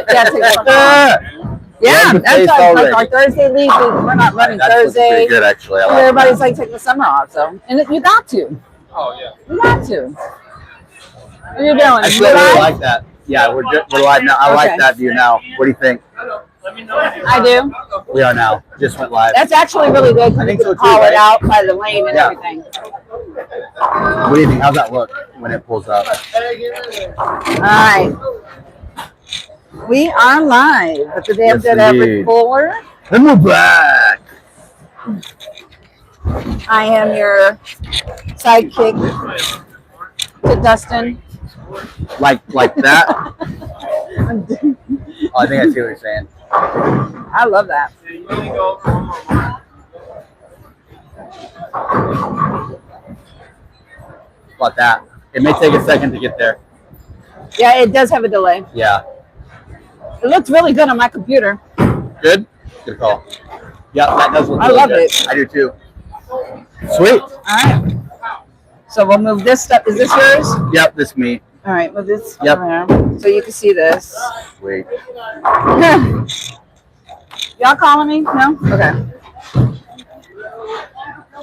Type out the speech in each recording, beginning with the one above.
Yeah, that's like our Thursday league. We're not running Thursday. Good, actually. Everybody's like taking the summer off, so you got to. Oh yeah. You got to. What are you doing? I still really like that. Yeah, we're live now. I like that view now. What do you think? I do. We are now. Just went live. That's actually really good. I think so too, call it out by the lane and everything. What do you think? How's that look when it pulls up? All right. We are live with the damn good Derrick Fuller. And we're back. I am your sidekick to Dustin. Like that? Oh, I think I see what you're saying. I love that. About that. It may take a second to get there. Yeah, it does have a delay. Yeah. It looks really good on my computer. Good? Good call. Yeah, that does look I really love good. it. I do too. Sweet. All right. So we'll move this stuff. Is this yours? Yep, this is me. All right, move this. Yep. Around so you can see this. Sweet. Y'all calling me? No? Okay.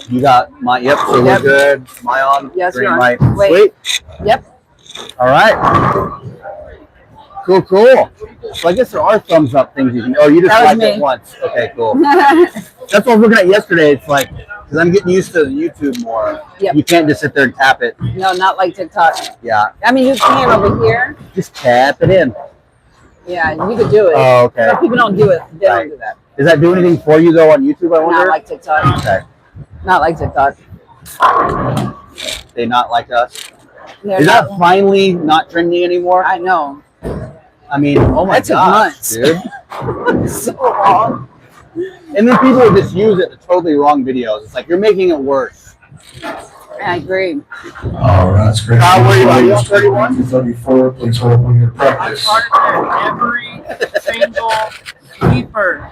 You got my, so we're good. My on? Yes, green you're on. light. Wait. Sweet. Yep. All right. Cool. So I guess there are thumbs up things you can. Oh, you just liked it once. Okay, cool. That's what I was looking at yesterday. It's like, because I'm getting used to YouTube more. Yep. You can't just sit there and tap it. No, not like TikTok. Yeah. I mean, you can over here. Just tap it in. Yeah, you could do it. Oh, okay. But people don't do it. They don't do that. Does that do anything for you, though, on YouTube, I wonder? Not like TikTok. Okay. Not like TikTok. They not like us? Is that finally not trending anymore? I know. I mean, oh my gosh, dude. So long. And then people would just use it to totally wrong videos. It's like, you're making it worse. I agree. All right, that's great. How were you on? You on 31? 34, please hold up when you're I practice. started every single sweeper.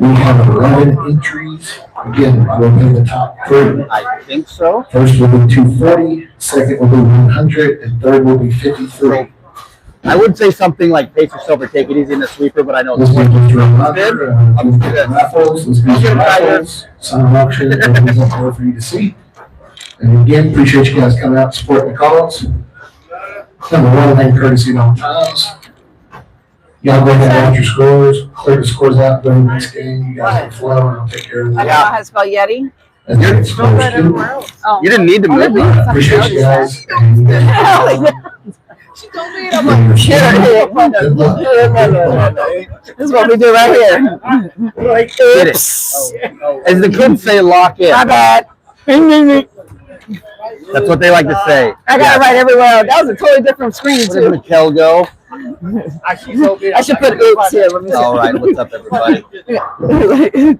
We have 11 entries. Again, we'll be in the top 30. I think so. First will be 240, second will be 100, and third will be 53. I would say something like pace yourself or take it easy in the sweeper, but I know Let's it's get this good. I'm going to raffles. Let's do some raffles. Some auction. Everything's up there for you to see. And again, appreciate you guys coming out supporting the cause. Number one, thank courtesy at all times. Y'all go ahead and add your scores, clear the scores out during the next game. You guys can flow and I'll take care of I that. don't know how to spell Yeti. And then it's Still good everywhere else. Oh. You didn't need to move. Appreciate you guys. And you guys She told me, I'm like, good luck. this is what we do right here. Like, oops. As the kids say, lock in. My bad. That's what they like to say. I got it right everywhere. That was a totally different screen, Where did too. Mikkel go? I should put oops here. Let me see. All right, what's up, everybody?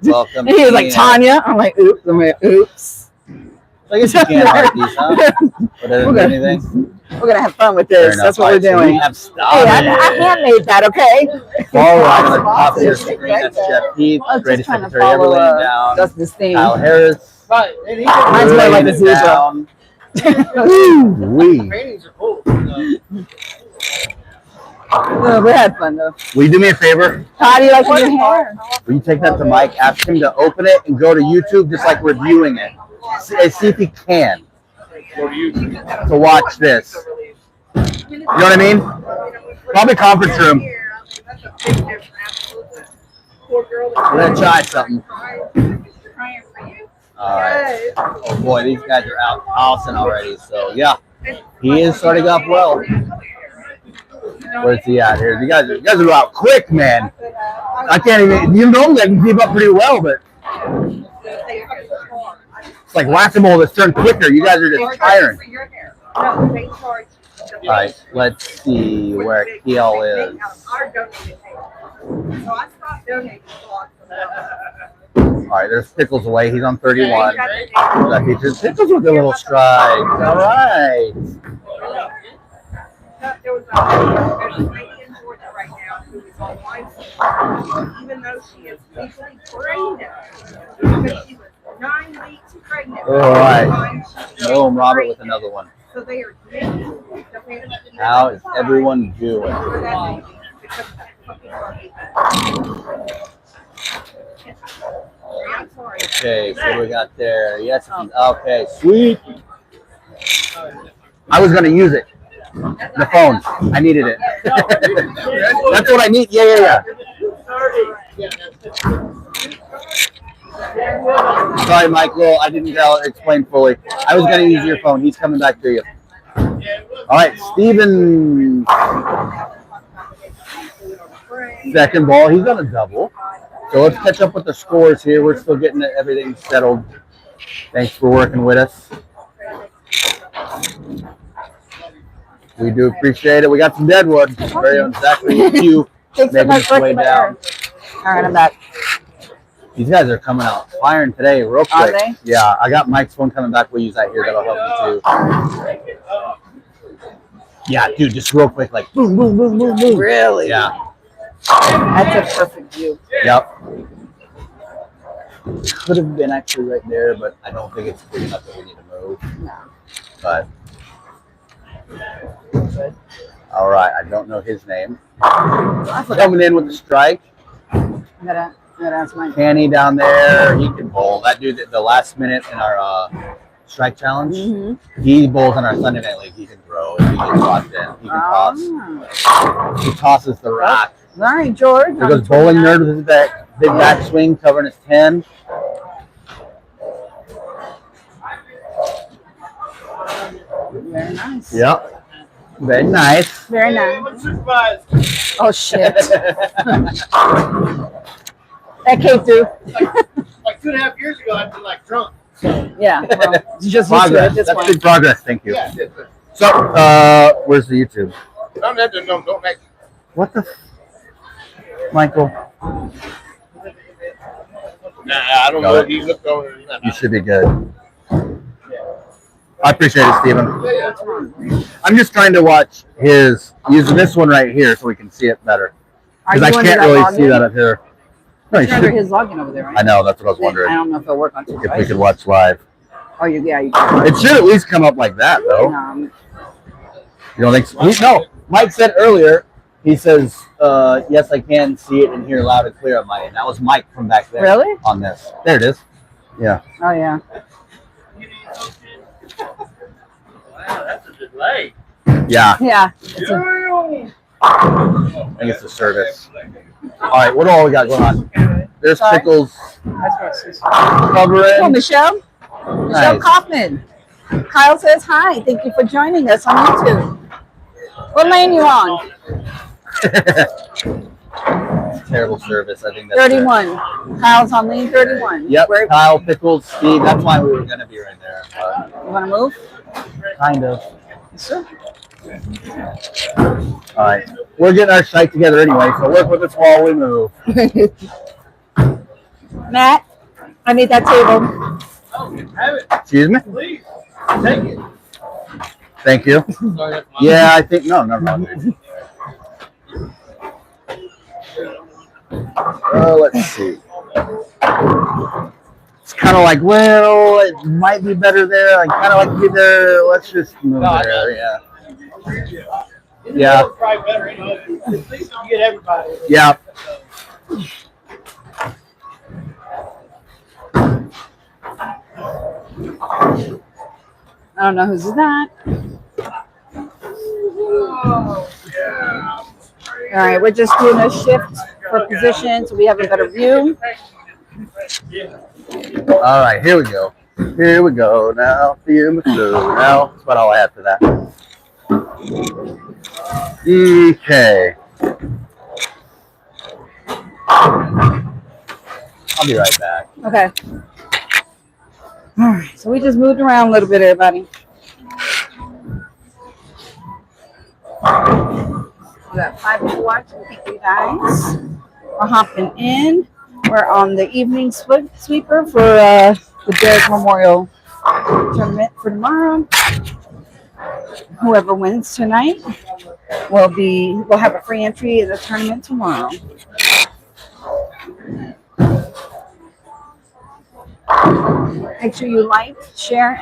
Welcome. And he was like, Tanya. I'm like, oops. I'm like, oops. So I guess you can't like these, huh? But it doesn't do anything. We're going to have fun with this. That's what we're So we doing. have Hey, I handmade that, okay? all right, on the top of your screen, that's Jeff Heath, I was Greatest just trying to Secretary ever follow laying down. Dustin's theme. Kyle Harris. Mine's more like a zebra. We had fun, though. Will you do me a favor? How do you like your hair? Will you take that to Mike, ask him to open it and go to YouTube just like reviewing it? See if he can. To watch this. You know what I mean? Probably conference room. We're going to try something. Alright. Oh boy, these guys are out tossing already. So yeah, he is starting off well. Where's he at here? You guys are out quick, man. I can't even. You normally I can keep up pretty well, but it's like whack-a-mole that's turned quicker. You guys are just tiring. All right, let's see where Keel is. All right, there's Pickles away. He's on 31. Pickles with a little stride. All right. There's a lady in Georgia right now who is on life support, even though she is legally pregnant. Because she was 9 weeks pregnant. All right. Boom, Robert with another one. So they are How is everyone doing? Okay, so what do we got there? Yes, okay, sweet. I was gonna use it. The phone. I needed it. That's what I need. Yeah. Sorry, Michael. I didn't explain fully. I was gonna use your phone. He's coming back to you. All right, Steven. Second ball. He's on a double. So let's catch up with the scores here. We're still getting everything settled. Thanks for working with us. We do appreciate it. We got some deadwood. Very own Zachary Q making his way down. All right, I'm back. These guys are coming out firing today real quick. Are they? Yeah, I got Mike's phone coming back. We'll use that here. That'll help you too. Yeah, dude, just real quick, like boom, boom, boom, boom, boom. Really? Yeah. That's a perfect view. Yep. Could have been actually right there, but I don't think it's big enough that we need to move. No. But all right, I don't know his name. Coming in with the strike. I'm gonna ask Mike. Kenny down there, he can bowl. That dude, the last minute in our strike challenge, he bowls in our Sunday night league. He can throw. If he gets locked in, he can toss. He tosses the rock. All right, George. There goes Bowling Nerd with his big backswing covering his 10. Very nice. Yep. Very nice. Very nice. Oh, shit. That came through. Like 2.5 years ago, I'd be like drunk. Yeah. Well, you just used to it Progress. at this That's point. big progress. Thank you. Yeah. So, where's the YouTube? Don't make. What the? Michael, Nah, I don't know. He looked over. you should be good. I appreciate it, Steven. I'm just trying to watch using this one right here so we can see it better. Because I can't really see that up here. No, It's under his login over there, right? I know, that's what I was I wondering. don't know if it'll work on two If we could watch live. Oh, yeah, you can. It should at least come up like that, though. You don't think so? No, Mike said earlier, he says, yes, I can see it and hear loud and clear on my end. That was Mike from back there. Really? On this. There it is. Yeah. Oh, yeah. Wow, that's a delay. Yeah. Yeah. I think it's the service. All right, what all we got going on? There's Sorry? Pickles That's what it says. covering. Oh, Michelle. Michelle Nice. Kaufman. Kyle says hi. Thank you for joining us on YouTube. What lane you on? Terrible service. I think that's 31. Kyle's on lane 31. Yep. Where, Kyle, Pickles, Steve. That's why we were going to be right there. But you want to move? kind of. Sure. All right. We're getting our site together anyway, so work with us while we move. Matt, I need that table. Oh, have it. Excuse me? Please. Take it. Thank you. Sorry, that's mine. Yeah, I think, no, dude. Let's see. It's kind of like, well, it might be better there. I kind of like to be there. Let's just move there. Yeah. Yeah. Probably better anyway. At least you get everybody. Yeah. I don't know who's that. All right, we're just doing a shift for position so we have a better view. All right, here we go. Here we go. Now, feel me slow. Now, that's about all I have for that. Okay. I'll be right back. Okay. All right, so we just moved around a little bit, everybody. We got 5 people watching. Thank you guys. We're hopping in. We're on the evening sweeper for the Derrick Memorial Tournament for tomorrow. Whoever wins tonight will have a free entry in the tournament tomorrow. Make sure you like, share,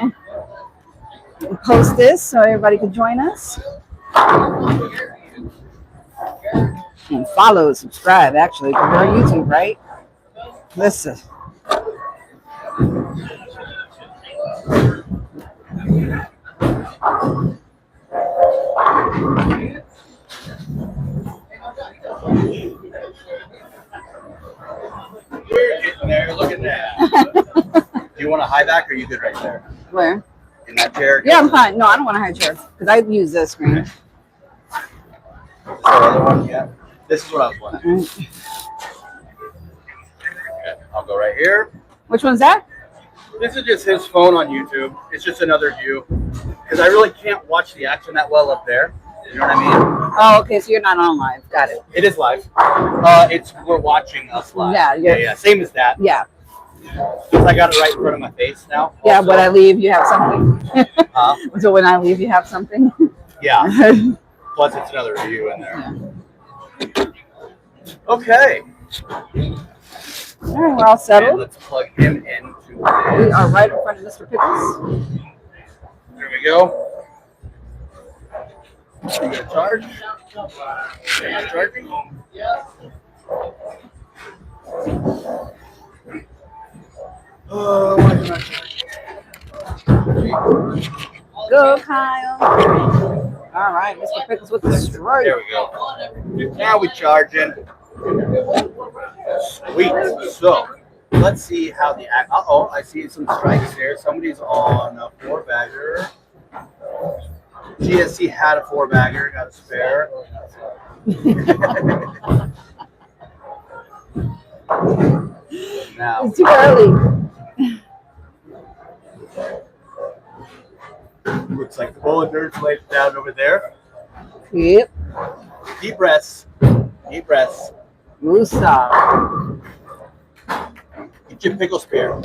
and post this so everybody can join us. And follow, subscribe, actually, to our YouTube, right? Listen. We're getting there. Look at that. Do you want a high back or are you good right there? Where? In that chair? Yeah, I'm fine. No, I don't want a high chair because I use this screen. So the other one, yeah. This is what I was wondering. Okay, I'll go right here. Which one's that? This is just his phone on YouTube. It's just another view. Because I really can't watch the action that well up there. You know what I mean? Oh, okay. So you're not on live. Got it. It is live. We're watching us live. Yeah, yeah. Same as that. Yeah. Because I got it right in front of my face now. Yeah. Also. When I leave, you have something. Huh? So when I leave, you have something. Yeah. Plus, it's another view in there. Okay. All right, we're all And settled. let's plug him into We are right in front of Mr. Pickles. There we go. You gonna charge? Are you charging? Oh, why is it not charging? Go, Kyle. All right, Mr. Pickles with the strike. There we go. Now we charging. Sweet. So let's see how the act. Uh-oh, I see some strikes here. Somebody's on a 4-bagger. GSC had a 4-bagger, got a spare. Now It's too early. looks like the bullet dirt's laid down over there. Yep. Deep breaths. Deep breaths. Woosah. Get your pickle spear.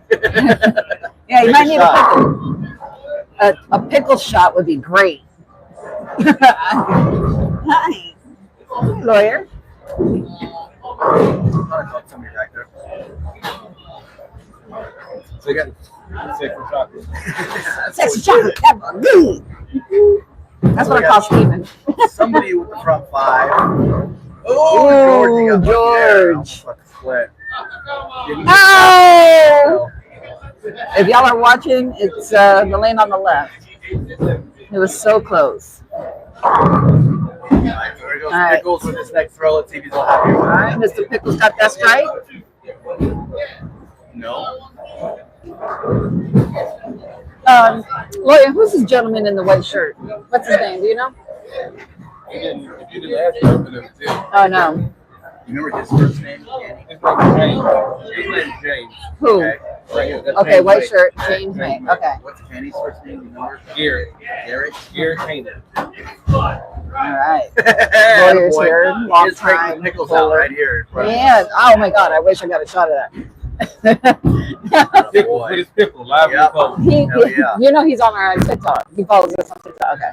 Yeah, you Take might a need shot. a pickle shot would be great. Hi. Lawyer. Somebody back there. So you got safe for chocolate. Sexy chocolate. That's what I call Steven. Somebody with the front 5. Ooh, Oh, George, you got George. lucky there. Split. Oh! If y'all are watching, it's the lane on the left. It was so close. Alright, there goes Alright. Pickles with his next throw. Let's see if he's all happy. All right, Mr. Pickles got that strike. No. Lawyer, who's this gentleman in the white shirt? What's his name? Do you know? If you did last time, it was Tim. Oh, no. You remember his first name? His name is James. His name is James. Who? Okay. Right here. That's Okay, James white Wade. shirt, James May. Okay. What's Kenny's first name? You know? Garrett. Derrick. Garrett Hayden. All right. Lawyer's Lawyer's here, long He's taking time Pickles out bowler. right here. in front of us. Man, oh my God, I wish I got a shot of that. Pickle with his pickle, live Yeah. in color. He, yeah. You know he's on our TikTok. He follows us on TikTok. Okay.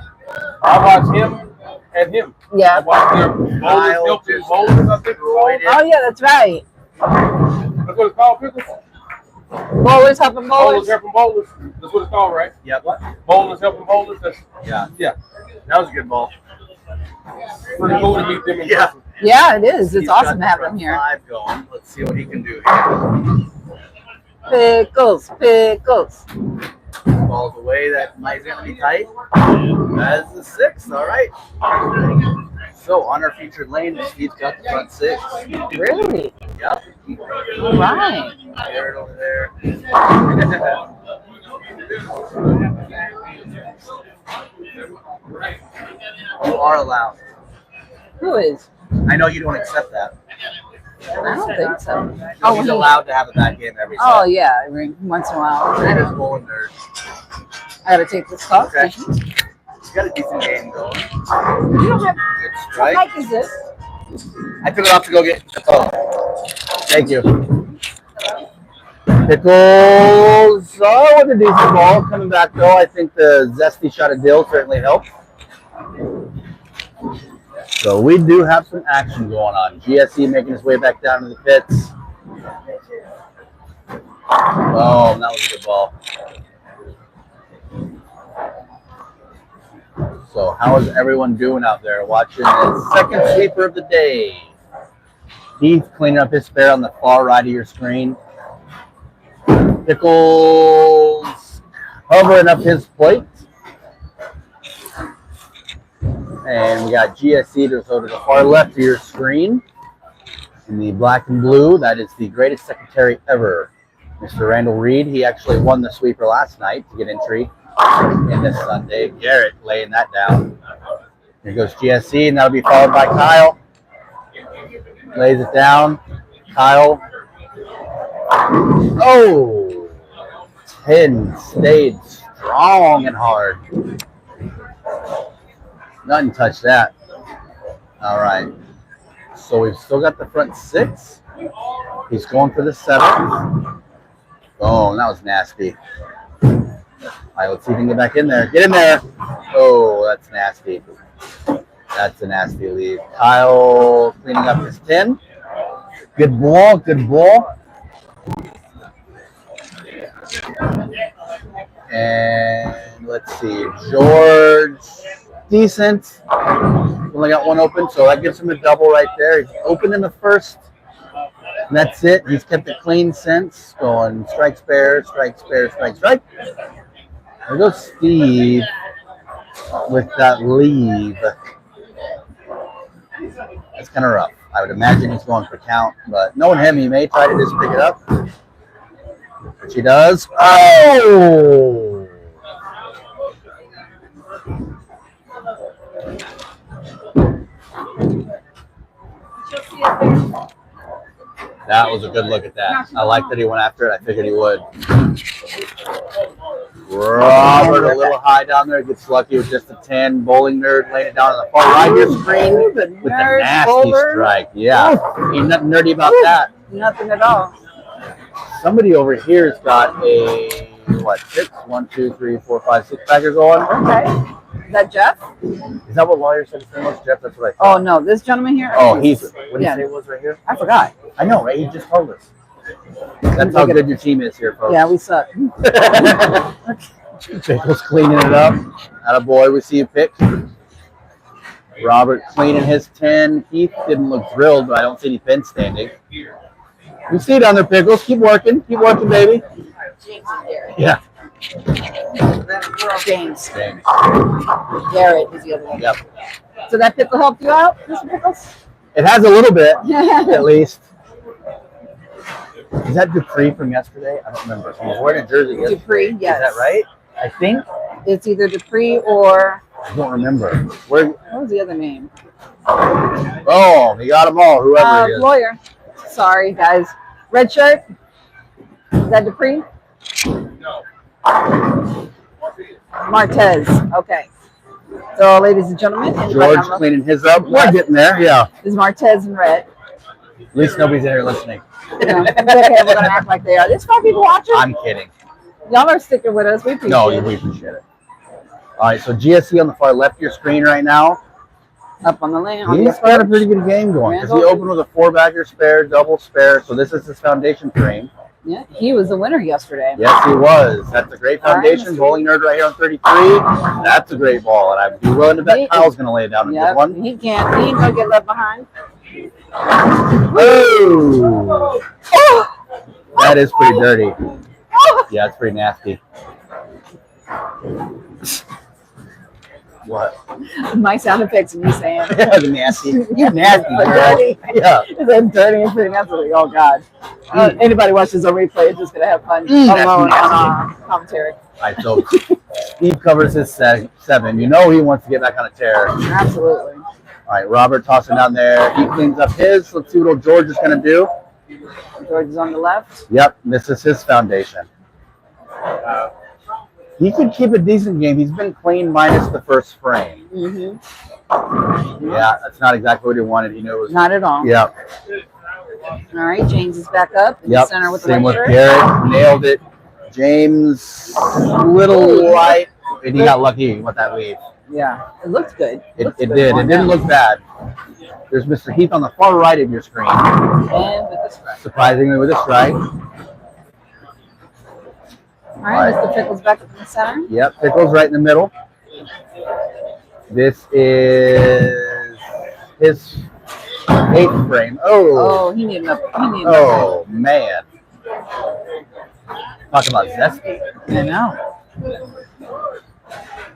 I watch him and him. I Yeah. watch them. Kyle Bowlers, just bowlers, I think. destroyed it. Oh yeah, that's right. That's what it's called, pickles? Bowlers helping Bowlers bowlers. helping bowlers. That's what it's called, right? Yeah, what? Bowlers helping bowlers. That's Yeah. That was a good ball. pretty cool to meet them in Yeah. person. Yeah, it is. It's He's awesome got to have the them front here. 5 going. Let's see what he can do here. Pickles, pickles. Balls away. That might going to be tight. That is the 6. All right. So on our featured lane, Steve's got the front 6. Really? Yep. All right. Garrett over there. You are allowed. Who is? I know you don't accept that. I don't think so. No, Oh, he's he- allowed to have a bad game every Oh set. yeah, every once in a while. He's a bowling nerd. I gotta take this call. Okay. He's got a decent game going. You don't have. Good What strike. mic is this? I took it off to go get. Oh, thank you. Pickles. Oh, with a decent ball coming back though. I think the zesty shot of dill certainly helped. So we do have some action going on. GSC making his way back down to the pits. Oh, that was a good ball. So how is everyone doing out there watching the second sweeper of the day? He's cleaning up his spare on the far right of your screen. Pickles hovering up his plate. And we got GSC to go to the far left of your screen. In the black and blue, that is the greatest secretary ever, Mr. Randall Reed. He actually won the sweeper last night to get entry in this Sunday. Garrett laying that down. Here goes GSC, and that'll be followed by Kyle. Lays it down. Kyle. Oh! 10 stayed strong and hard. Nothing touched that. All right. So we've still got the front 6. He's going for the 7th. Oh, that was nasty. All right, let's see if he can get back in there. Get in there. Oh, that's nasty. That's a nasty lead. Kyle cleaning up his 10. Good ball, good ball. And let's see, George, decent. Only got one open, so that gives him a double right there. He's open in the first. And that's it. He's kept it clean since. Going strike, spare, strike, spare, strike, strike. There goes Steve with that leave. That's kind of rough. I would imagine he's going for count, but knowing him, he may try to just pick it up. Which he does. Oh! That was a good look at that. I like that he went after it. I figured he would. Robert, a little high down there, gets lucky with just a 10. Bowling nerd laying it down on the far right of your screen with the nasty strike. Yeah, ain't nothing nerdy about that. Nothing at all. Somebody over here has got a, what, 6? 1, 2, 3, 4, 5, 6 bagger going. Okay. Is that Jeff? Is that what Lawyer said his name was? Jeff? That's what I thought. Oh, no. This gentleman here? Oh, he's, what did he say it was right here? I forgot. I know, right? He just told us. That's how good your team is here, folks. Yeah, we suck. Pickles cleaning it up. Attaboy, we see you pick. Robert cleaning his 10. Keith didn't look thrilled, but I don't see any pin standing. You see down there, Pickles. Keep working. Keep working, baby. Yeah. James. Garrett is the other one. Yep. So that pickle helped you out, Mr. Pickles? It has a little bit, at least. Is that Dupree from yesterday? I don't remember. He was wearing a jersey yesterday. Dupree, yes. Is that right? I think. It's either Dupree or... I don't remember. Where? What was the other name? Oh, he got them all, whoever he is. Lawyer. Sorry, guys. Red shirt? Is that Dupree? No. Martez. Okay. So, ladies and gentlemen, George cleaning his up. We're getting there, yeah. Is Martez in red? At least nobody's in here listening. You know, it's okay, we're gonna act like they are. There's 5 people watching. I'm kidding. Y'all are sticking with us. We appreciate it. No, we appreciate it. All right, so GSC on the far left of your screen right now. Up on the lane. He's got a pretty good game going because he opened with a 4-bagger spare, double spare. So this is his foundation frame. Yeah, he was the winner yesterday. Yes, he was. That's a great foundation. Right. Bowling nerd right here on 33. That's a great ball, and I'd be willing to bet Kyle's going to lay it down in good one. He can't. He ain't gonna get left behind. Ooh. That is pretty dirty. Yeah, it's pretty nasty. What? My sound effects and you saying The nasty. You nasty girl. dirty. Yeah. Is that dirty and pretty nasty? Oh God. Anybody watches a replay is just gonna have fun That's alone nasty. on commentary. All right, so Steve covers his 7. You know he wants to get back on a tear. Absolutely. All right, Robert tossing down there. He cleans up his. Let's see what old George is going to do. George is on the left. Yep, this is his foundation. He could keep a decent game. He's been clean minus the first frame. Mm-hmm. Yeah, that's not exactly what he wanted. He knew it was. Not at all. Yep. All right, James is back up in the Yep. center with the Same red with shirt. Derrick. Nailed it. James, little light. And he got lucky with that lead. Yeah, it looked good. It Looked did. good It going didn't down. look bad. There's Mr. Heath on the far right of your screen. And with the strike. Surprisingly with a strike. All right, Mr. Pickles back up in the center. Yep, Pickles right in the middle. This is his 8th frame. Oh, he needed enough. Oh, man. Talk about zesty. I know.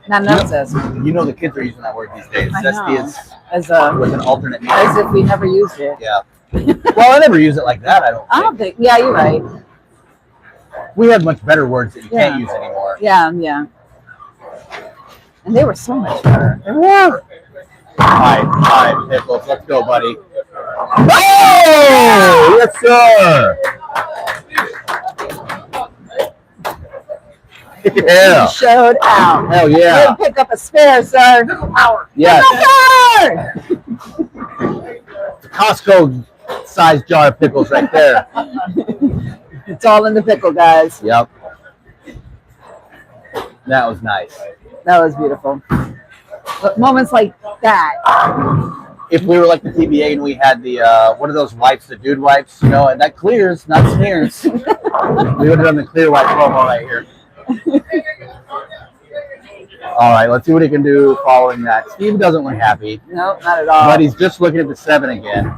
Not enough zest. You know the kids are using that word these days. I Zesty know. is As with an alternate meaning. as if we never used it. Yeah. Well, I never use it like that, I don't I think. don't think. Yeah, you're right. We have much better words that you Yeah. can't use anymore. Yeah, yeah. And they were so much better. They were. All right, Pickles. Let's go, buddy. Oh, yes, sir. Yeah. You showed out. Hell yeah. Didn't pick up a spare, sir. Yes. Pickle Costco size jar of pickles right there. It's all in the pickle, guys. Yep. That was nice. That was beautiful. But moments like that. If we were like the TBA and we had the one of those wipes, the dude wipes, and that clears, not smears. We would have done the clear wipe promo right here. All right, let's see what he can do following that. Steve doesn't look happy. No, not at all. But he's just looking at the 7 again.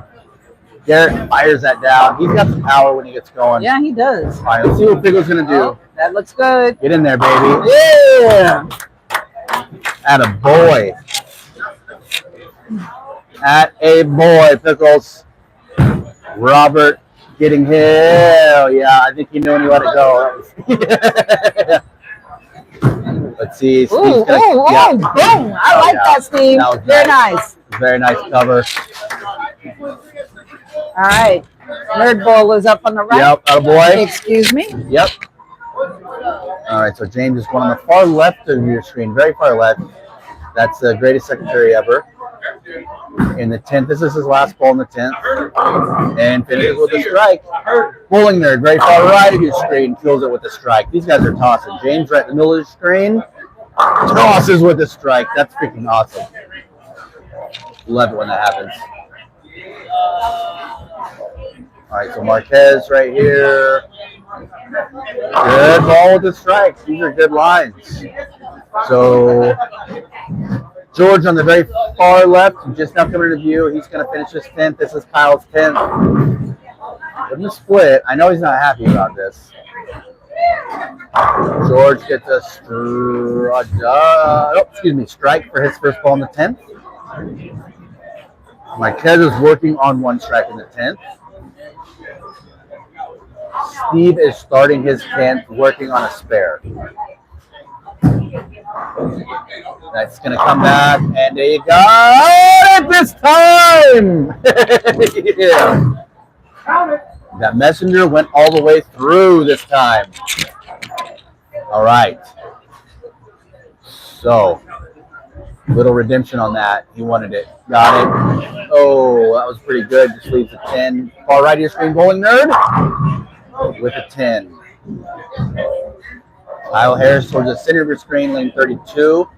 Derrick fires that down. He's got some power when he gets going. Yeah, he does. All right, let's see what Pickle's going to do. Oh, that looks good. Get in there, baby. Yeah. At a boy. At a boy, Pickles. Robert getting hell. Yeah, I think he knew when he let it go. Let's see. Steve's Ooh, gonna, ooh, yeah. ooh, boom. I like yeah. that, Steve. That was Very nice. Very nice cover. All right. Nerd Bowl is up on the right. Yep, at a boy. Excuse me. Yep. All right, so James is going on the far left of your screen, very far left. That's the greatest secretary ever. In the 10th, this is his last ball in the 10th. And finishes with a strike. Bowling Nerd, very far right of your screen, kills it with a strike. These guys are tossing. James right in the middle of the screen, tosses with a strike. That's freaking awesome. Love it when that happens. All right, so Marquez right here. Good ball with the strikes. These are good lines. So George on the very far left, just now coming into view. He's going to finish his 10th. This is Kyle's 10th. In the split, I know he's not happy about this. George gets a strike for his first ball in the 10th. Marquez is working on one strike in the 10th. Steve is starting his 10th, working on a spare. That's going to come back, and there you go. This time! Yeah. That messenger went all the way through this time. All right. So, little redemption on that. He wanted it. Got it. Oh, that was pretty good. Just leaves a 10. Far right of your screen, Bowling Nerd with a 10. Kyle Harris towards the center of your screen, lane 32.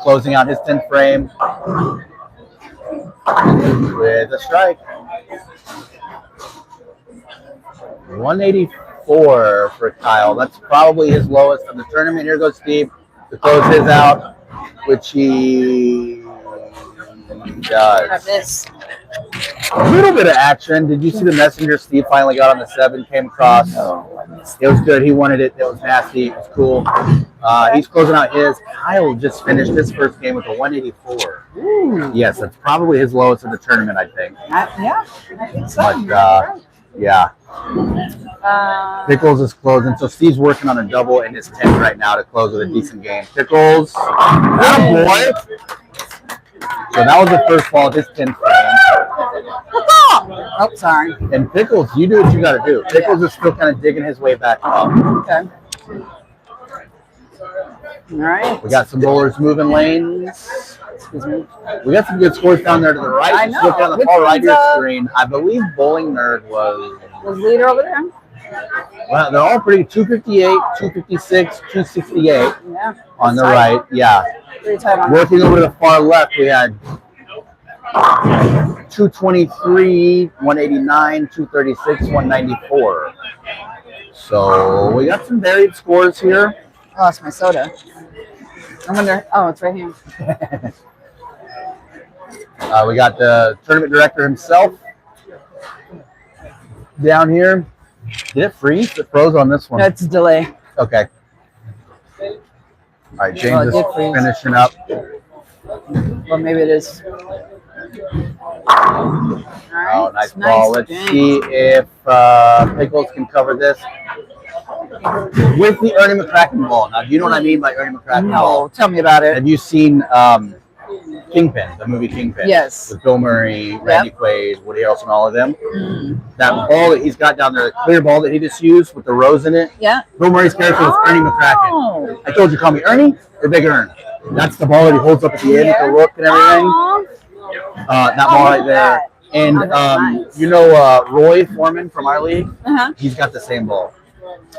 Closing out his 10th frame with a strike. 184 for Kyle. That's probably his lowest of the tournament. Here goes Steve to close his out, which he does. A little bit of action. Did you see the messenger? Steve finally got on the 7, came across. It was good. He wanted it. It was nasty. It was cool. He's closing out his. Kyle just finished his first game with a 184. Ooh. Yes, that's probably his lowest of the tournament, I think. Yeah, I think so. But, yeah. Pickles is closing. So Steve's working on a double in his 10th right now to close with a decent game. Pickles. Attaboy. So that was the first ball of his 10th frame. Oh, sorry. And Pickles, you do what you got to do. Pickles is still kind of digging his way back up. Okay. All right. We got some bowlers moving lanes. Excuse me. We got some good scores down there to the right. I Just know. looking on the Which far right of one's, your screen. I believe Bowling Nerd was leader over there? well, they're all pretty 258, 256, 268 Yeah. on the Tight. right. Yeah. Pretty tight on Working over to the far left, we had 223, 189, 236, 194. So we got some varied scores here. I lost my soda. I wonder. Oh, it's right here. We got the tournament director himself down here. Did it freeze? It froze on this one. No, it's a delay. Okay. right, James is did freeze. finishing up. Well, maybe it is. All right. Oh, nice ball. Let's James. see if Pickles can cover this with the Ernie McCracken ball. Now, do you know what I mean by Ernie McCracken ball? No, tell me about it. Have you seen Kingpin, the movie Kingpin? Yes. With Bill Murray, Randy Quaid, Woody Harrelson, all of them. Mm. That ball that he's got down there, the clear ball that he just used with the rose in it. Yeah. Bill Murray's character was Ernie McCracken. I told you, call me Ernie or Big Ern. That's the ball that he holds up at the end with the look and everything. That ball right there. And nice. you know Roy Foreman from our league? Uh-huh. He's got the same ball.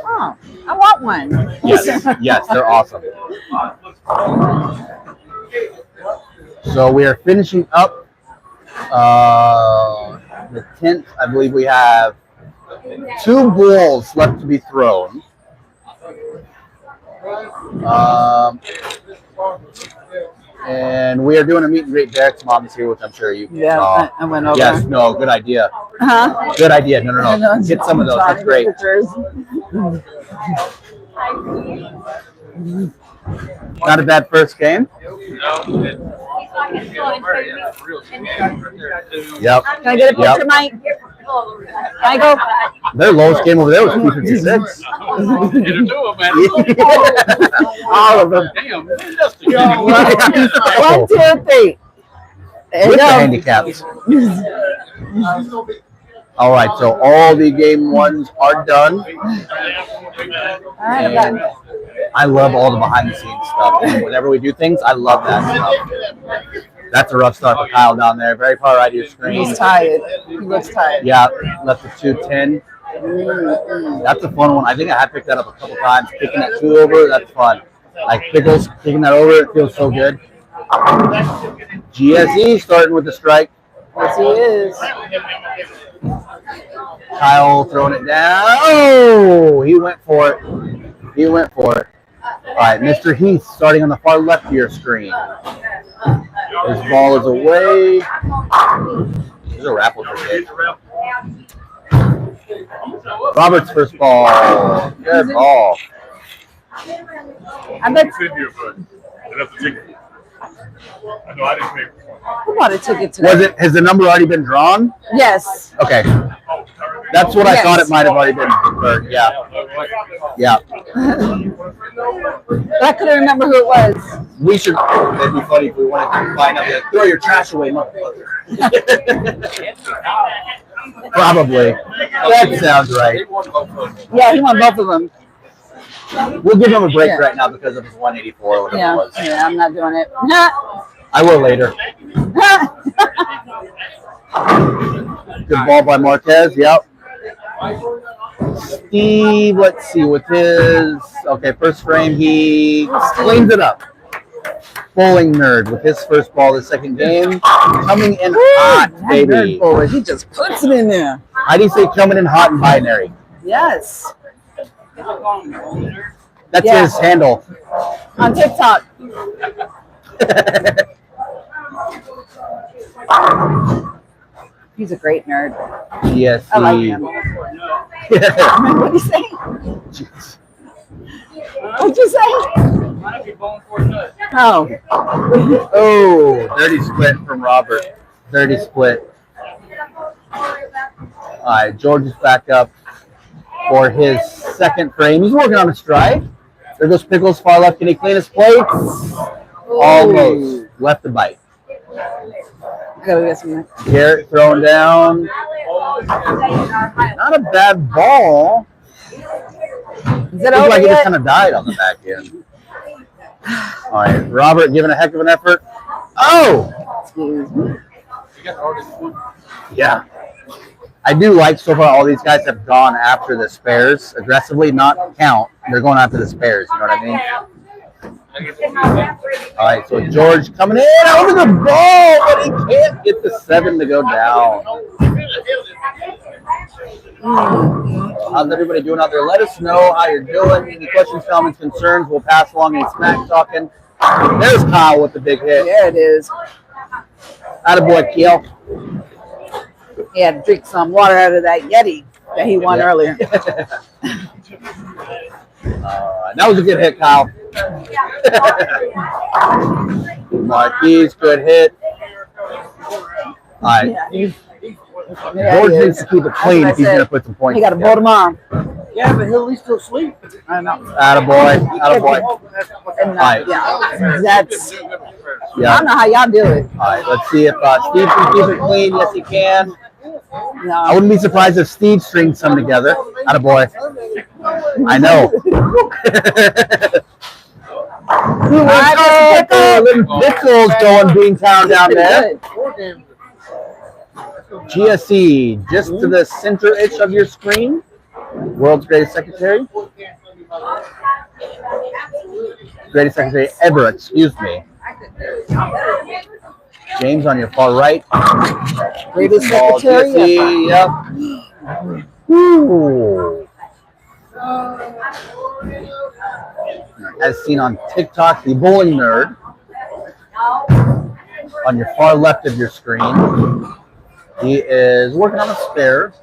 Oh, I want one. Yes, yes, they're awesome. So we are finishing up the 10th. I believe we have 2 balls left to be thrown. And we are doing a meet and greet. Derrick's mom is here, which I'm sure you Yeah, saw. I went over. Yes, no, good idea. Uh-huh. Good idea. No. Get some of those. That's great. Pictures. Not a bad first game. Yep. Can I get a picture, Mike? Can I go? Their lowest game over there was 256. All of them. Damn, 1, 2, 3. There you With the go. handicaps. All right, so all the game ones are done. All right, I'm And done. I love all the behind the scenes stuff. And whenever we do things, I love that stuff. That's a rough start for Kyle down there. Very far right of your screen. He's tired. He looks tired. Yeah, left the 210. That's a fun one. I think I have picked that up a couple times. Picking that 2 over, that's fun. Like Pickles, kicking that over, it feels so good. GSE starting with the strike. Yes, he is. Kyle throwing it down. Oh, he went for it. He went for it. All right, Mr. Heath starting on the far left of your screen. His ball is away. There's a raffle ticket. Robert's first ball. Good ball. I bet I know I didn't pay. who bought a ticket today? Has the number already been drawn? Yes. Okay. That's what I Yes. thought it might have already been. Or, yeah. Yeah. But I couldn't remember who it was. We should. That'd be funny if we wanted to find out. Like, throw your trash away, motherfucker. Probably. That sounds right. Yeah, he won both of them. We'll give him a break Yeah. right now because of his 184 or whatever Yeah, it was. yeah, I'm not doing it. I will later. Good ball by Marquez. Yep. Steve, let's see, with his, okay, first frame, he cleans it up. Bowling nerd with his first ball of the second game. Coming in hot, That baby. nerd boy, he just puts it in there. How do you say coming in hot and binary? Yes. That's Yeah. his handle. On TikTok. He's a great nerd. Yes, I like him. What'd you say? What'd you say? Oh. Oh, dirty split from Robert. Dirty split. All right, George is back up for his second frame. He's working on a strike. There goes Pickles, far left. Can he clean his plates? Almost. Left the bite. I gotta get some. Garrett throwing down. Not a bad ball. Is it Looks over like he just yet? kind of died on the back end. All right, Robert giving a heck of an effort. Oh! Excuse me. Yeah. I do like so far all these guys have gone after the spares aggressively, not count. They're going after the spares, you know what I mean? All right, so George coming in over the ball, but he can't get the 7 to go down. How's everybody doing out there? Let us know how you're doing. Any questions, comments, concerns, we'll pass along any smack talking. There's Kyle with the big hit. There it is. Attaboy, Keel. He had to drink some water out of that Yeti that he won Yeah. earlier. That was a good hit, Kyle. Marquise, good hit. All right. George needs to keep it clean if he's going to put some points. He got to bowl tomorrow. Yeah, but he'll at least still sleep. I know. Attaboy. Attaboy. And, Right. yeah, that's. I Yeah. don't know how y'all do it. All right. Let's see if Steve can keep it clean. Yes, he can. I No. wouldn't be surprised if Steve strings some together. Attaboy. I know. Little Pickles going Beantown down there. GSE, just to the center-ish of your screen. World's greatest secretary. Greatest secretary ever, excuse me. James on your far right. Greatest Ball, secretary. GSE, yep. Ooh. As seen on TikTok, the bowling nerd. On your far left of your screen. He is working on a spare.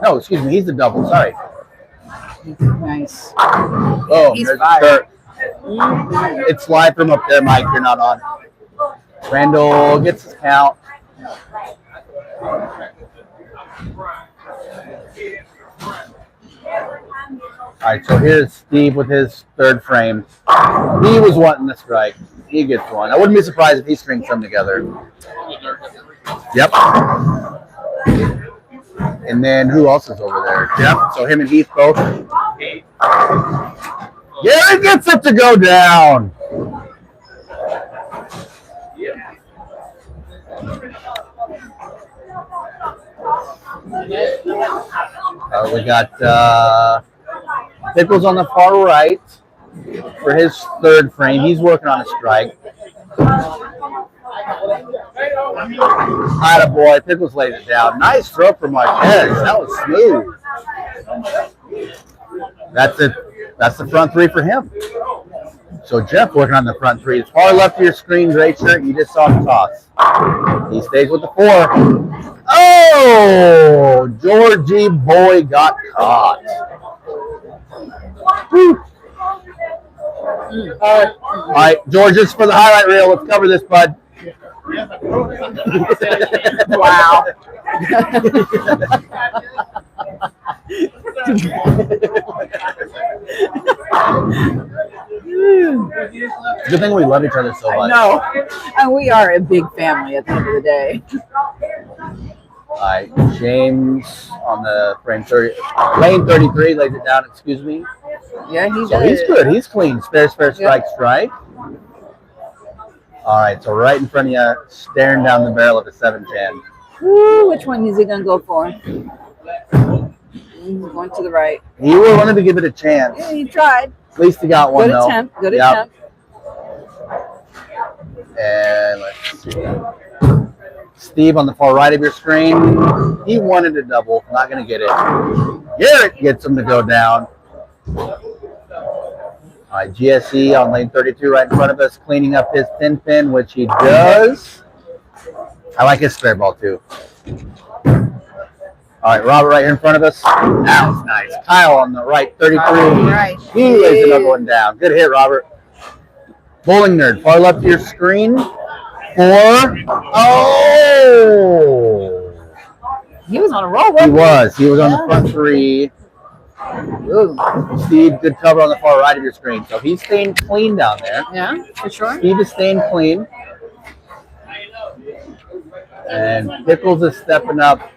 No, excuse me, he's the double. Sorry. Nice. Oh, He's there's a fired. start. It's live from up there, Mike. You're not on. Randall gets his count. All right, so here's Steve with his third frame. He was wanting the strike. He gets one. I wouldn't be surprised if he strings them together. Yep. And then who else is over there? Yep. So him and Heath both. Gary gets it to go down. We got Pickles on the far right for his third frame. He's working on a strike. Attaboy. Pickles laid it down. Nice throw from Marquez. That was smooth. That's it. That's the front three for him. So Jeff working on the front three. As far left of your screen, gray shirt. You just saw the toss. He stays with the four. Oh! Georgie boy got caught. Whew. All right, George, just for the highlight reel, let's cover this, bud. Wow. Good thing we love each other so much. No. And we are a big family at the end of the day. All right, James on the frame 30, lane 33, lays it down, excuse me. Yeah, he So does. he's good. He's clean. Spare, strike, strike. All right, so right in front of you, staring down the barrel of a 710. Woo, which one is he going to go for? Going to the right. He wanted to give it a chance. Yeah, he tried. At least he got one, Good though. attempt. Good Yep. attempt. And let's see. Steve on the far right of your screen. He wanted a double. Not going to get it. Derrick gets him to go down. All right, GSE on lane 32 right in front of us, cleaning up his thin pin, which he does. I like his spare ball, too. All right, Robert right here in front of us. That was nice. Kyle on the right, 33. Right. He lays another one down. Good hit, Robert. Bowling nerd, far left of your screen. Four. Oh! He was on a roll, He wasn't was. He was on the front three. Ooh. Steve, good cover on the far right of your screen. So he's staying clean down there. Yeah, for sure. Steve is staying clean. And Pickles is stepping up.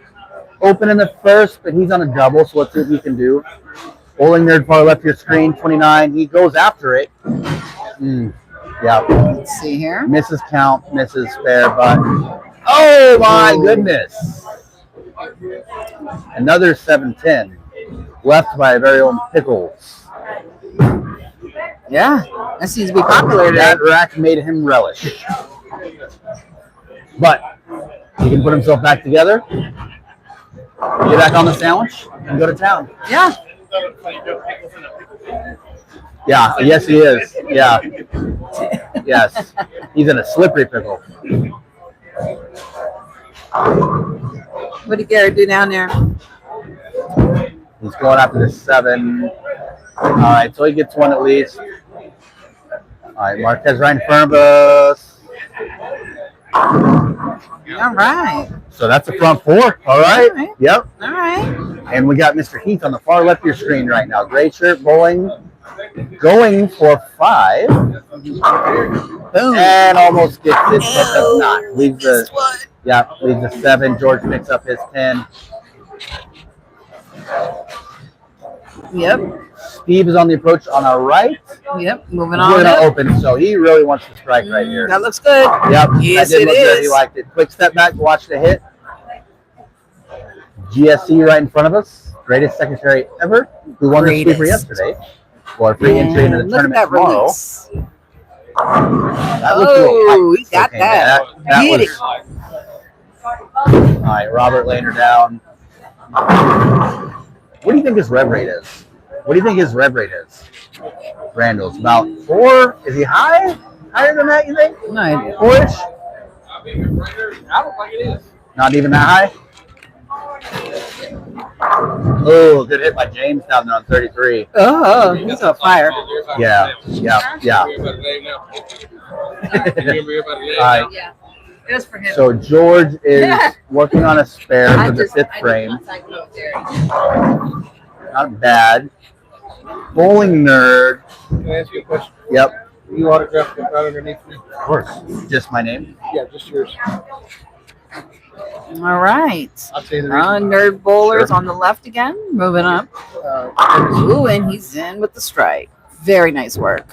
Open in the first, but he's on a double, so let's see what he can do. Bowling nerd, far left of your screen, 29. He goes after it. Yeah. Let's see here. Misses count, misses spare, but oh my goodness. Another 710. Left by our very own Pickles. Yeah, that seems to be popular today. That rack made him relish. But he can put himself back together, get back on the sandwich, and go to town. Yeah. Yeah, yes he is. Yeah. Yes. He's in a slippery pickle. What did Garrett do down there? He's going after the 7. All right, so he gets one at least. right, Marquez right in front of us. All right. So that's the front four. All right. All right. Yep. All right. And we got Mr. Heath on the far left of your screen right now. Gray shirt, bowling, going for 5. Boom. And almost gets it, but does not. Leaves the 7. George picks up his 10. Yep. Steve is on the approach on our right. Yep. Moving We're on. going to Up. open, so he really wants to strike right here. That looks good. Yep. Yes, that did it look good. He is. liked it. Quick step back, watch the hit. GSC right in front of us. Greatest secretary ever. Who won the sweeper yesterday. For a free entry into the And look at tournament that tomorrow. release. That looked a little Oh, tight. he got Okay, that. That Get was. it. All right, Robert laying her down. What do you think his rev rate is? What do you think his rev rate is? Randall's about 4. Is he high? Higher than that, you think? No idea. 4-ish? I don't think it is. Not even that high? Oh, good hit by James down there on 33. Oh, he's on fire. Yeah. All right. Yeah. It was for him. So George is working on a spare for the 5th frame. Not bad. Bowling nerd. Can I ask you a question? Yep. You autographed it right underneath me? Of course. Just my name. Yeah, just yours. All right. I'll tell you the reason. Nerd bowlers Sure. on the left again. Moving up. Ooh, and he's in with the strike. Very nice work.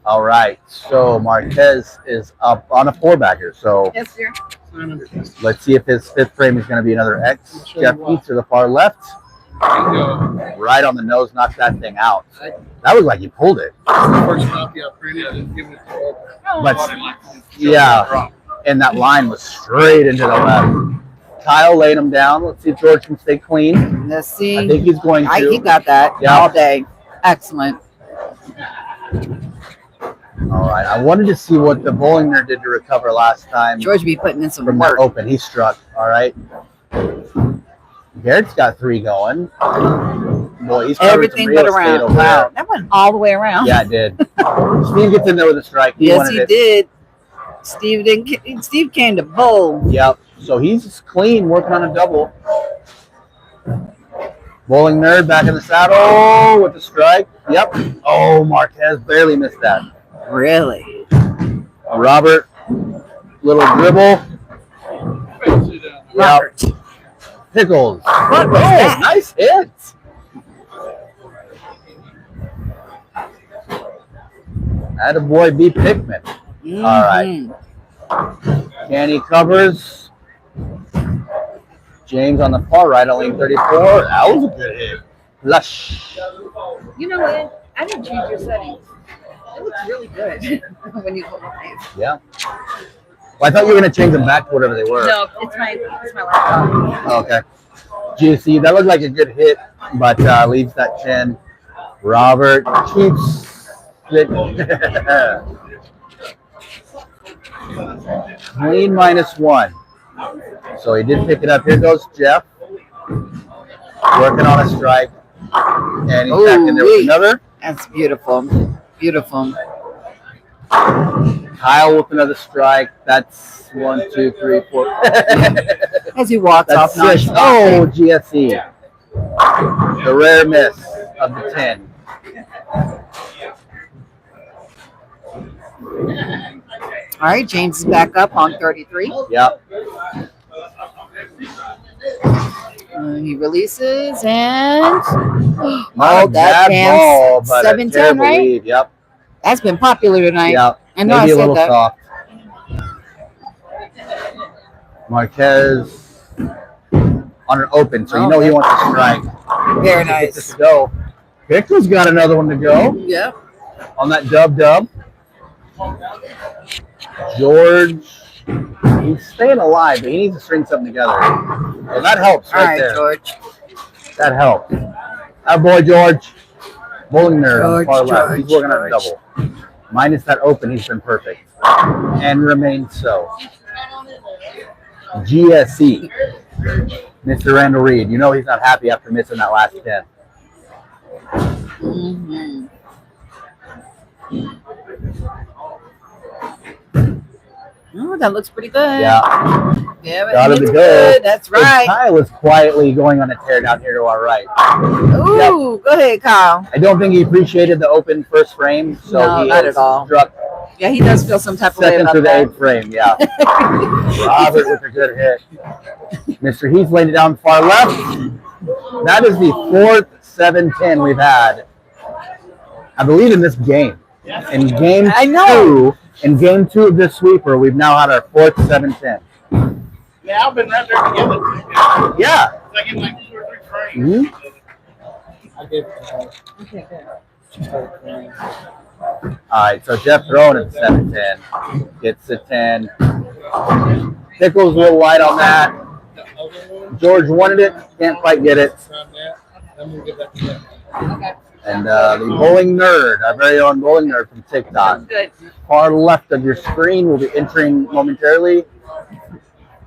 All right. So Marquez is up on a 4-backer. So Yes, sir. let's see if his 5th frame is going to be another X. Jeff Keith to the far left. Right on the nose, knocked that thing out. That looked like he pulled it. First copy I printed, I didn't give it to her. But yeah, and that line was straight into the left. Kyle laid him down. Let's see if George can stay clean. Let's see. I think he's going to. He got that Yeah. all day. Excellent. All right. I wanted to see what the bowling nerd did to recover last time George be putting in some from that work. open. He struck. All right. Garrett's got 3 going. Boy, he's covered Everything some but real estate around. over Wow. there. That went all the way around. Yeah, it did. Steve gets in there with a strike. He Yes, wanted he it. did. Steve came to bowl. Yep. So he's clean, working on a double. Bowling nerd back in the saddle with the strike. Yep. Oh, Marquez barely missed that. Really? Robert, little dribble. Yep. Robert. Pickles. What was Oh, that? nice hit. Attaboy B. Pickman. All right. Kenny covers. James on the far right, only 34. That was a good hit. Lush. You know what? I didn't change your settings. It looks really good when you put my Yeah. Well, I thought you were going to change them back to whatever they were. No, it's my laptop. Okay. GC, that looked like a good hit, but leaves that chin. Robert keeps it. Clean -1. So he did pick it up. Here goes Jeff. Working on a strike. And he's back in there with another. That's beautiful. Beautiful. Kyle with another strike. That's 1, 2, 3, 4. As he walks That's off 6. Oh, GSE. The rare miss of the 10. All right, James is back up on 33. Yep. He releases and Not a that bad ball, damn but a 7-10, terrible right? lead. Yep. That's been popular tonight. Yep. I know Maybe I a said little that. soft. Marquez on an open, so you know he wants to strike. Very Gets this nice. to go. Victor's got another one to go Yep. on that dub. George, he's staying alive, but he needs to string something together. Well, that helps All right right, there. George. That helped. Our boy George. Bowling nerd on the far George, left. He's working on a George. double. Minus that open, he's been perfect. And remains so. GSE. Mr. Randall Reed. You know he's not happy after missing that last 10. Mm-hmm. Oh, that looks pretty good. Yeah, Yeah, got it him to looks go. good. That's And right. Kyle was quietly going on a tear down here to our right. Ooh, go ahead, Kyle. I don't think he appreciated the open first frame, so No, he not is at all. struck Yeah, he does feel some type of way second about through the that. eighth frame. Yeah, Robert with a good hit. Mr. Heath laid it down far left. That is the fourth 7-10 we've had, I believe, in this game. In game I know. game two of this sweeper, we've now had our fourth 7-10. Yeah, I've been right there together. Yeah. Like in like 2 or 3 frames. Mhm. I gave it to her. All right, so Jeff throwing at 7-10. Gets the 10. Pickles a little wide on that. George wanted it, can't quite get it. I'm gonna get that to you. And the bowling nerd, our very own bowling nerd from TikTok. Good. Far left of your screen will be entering momentarily.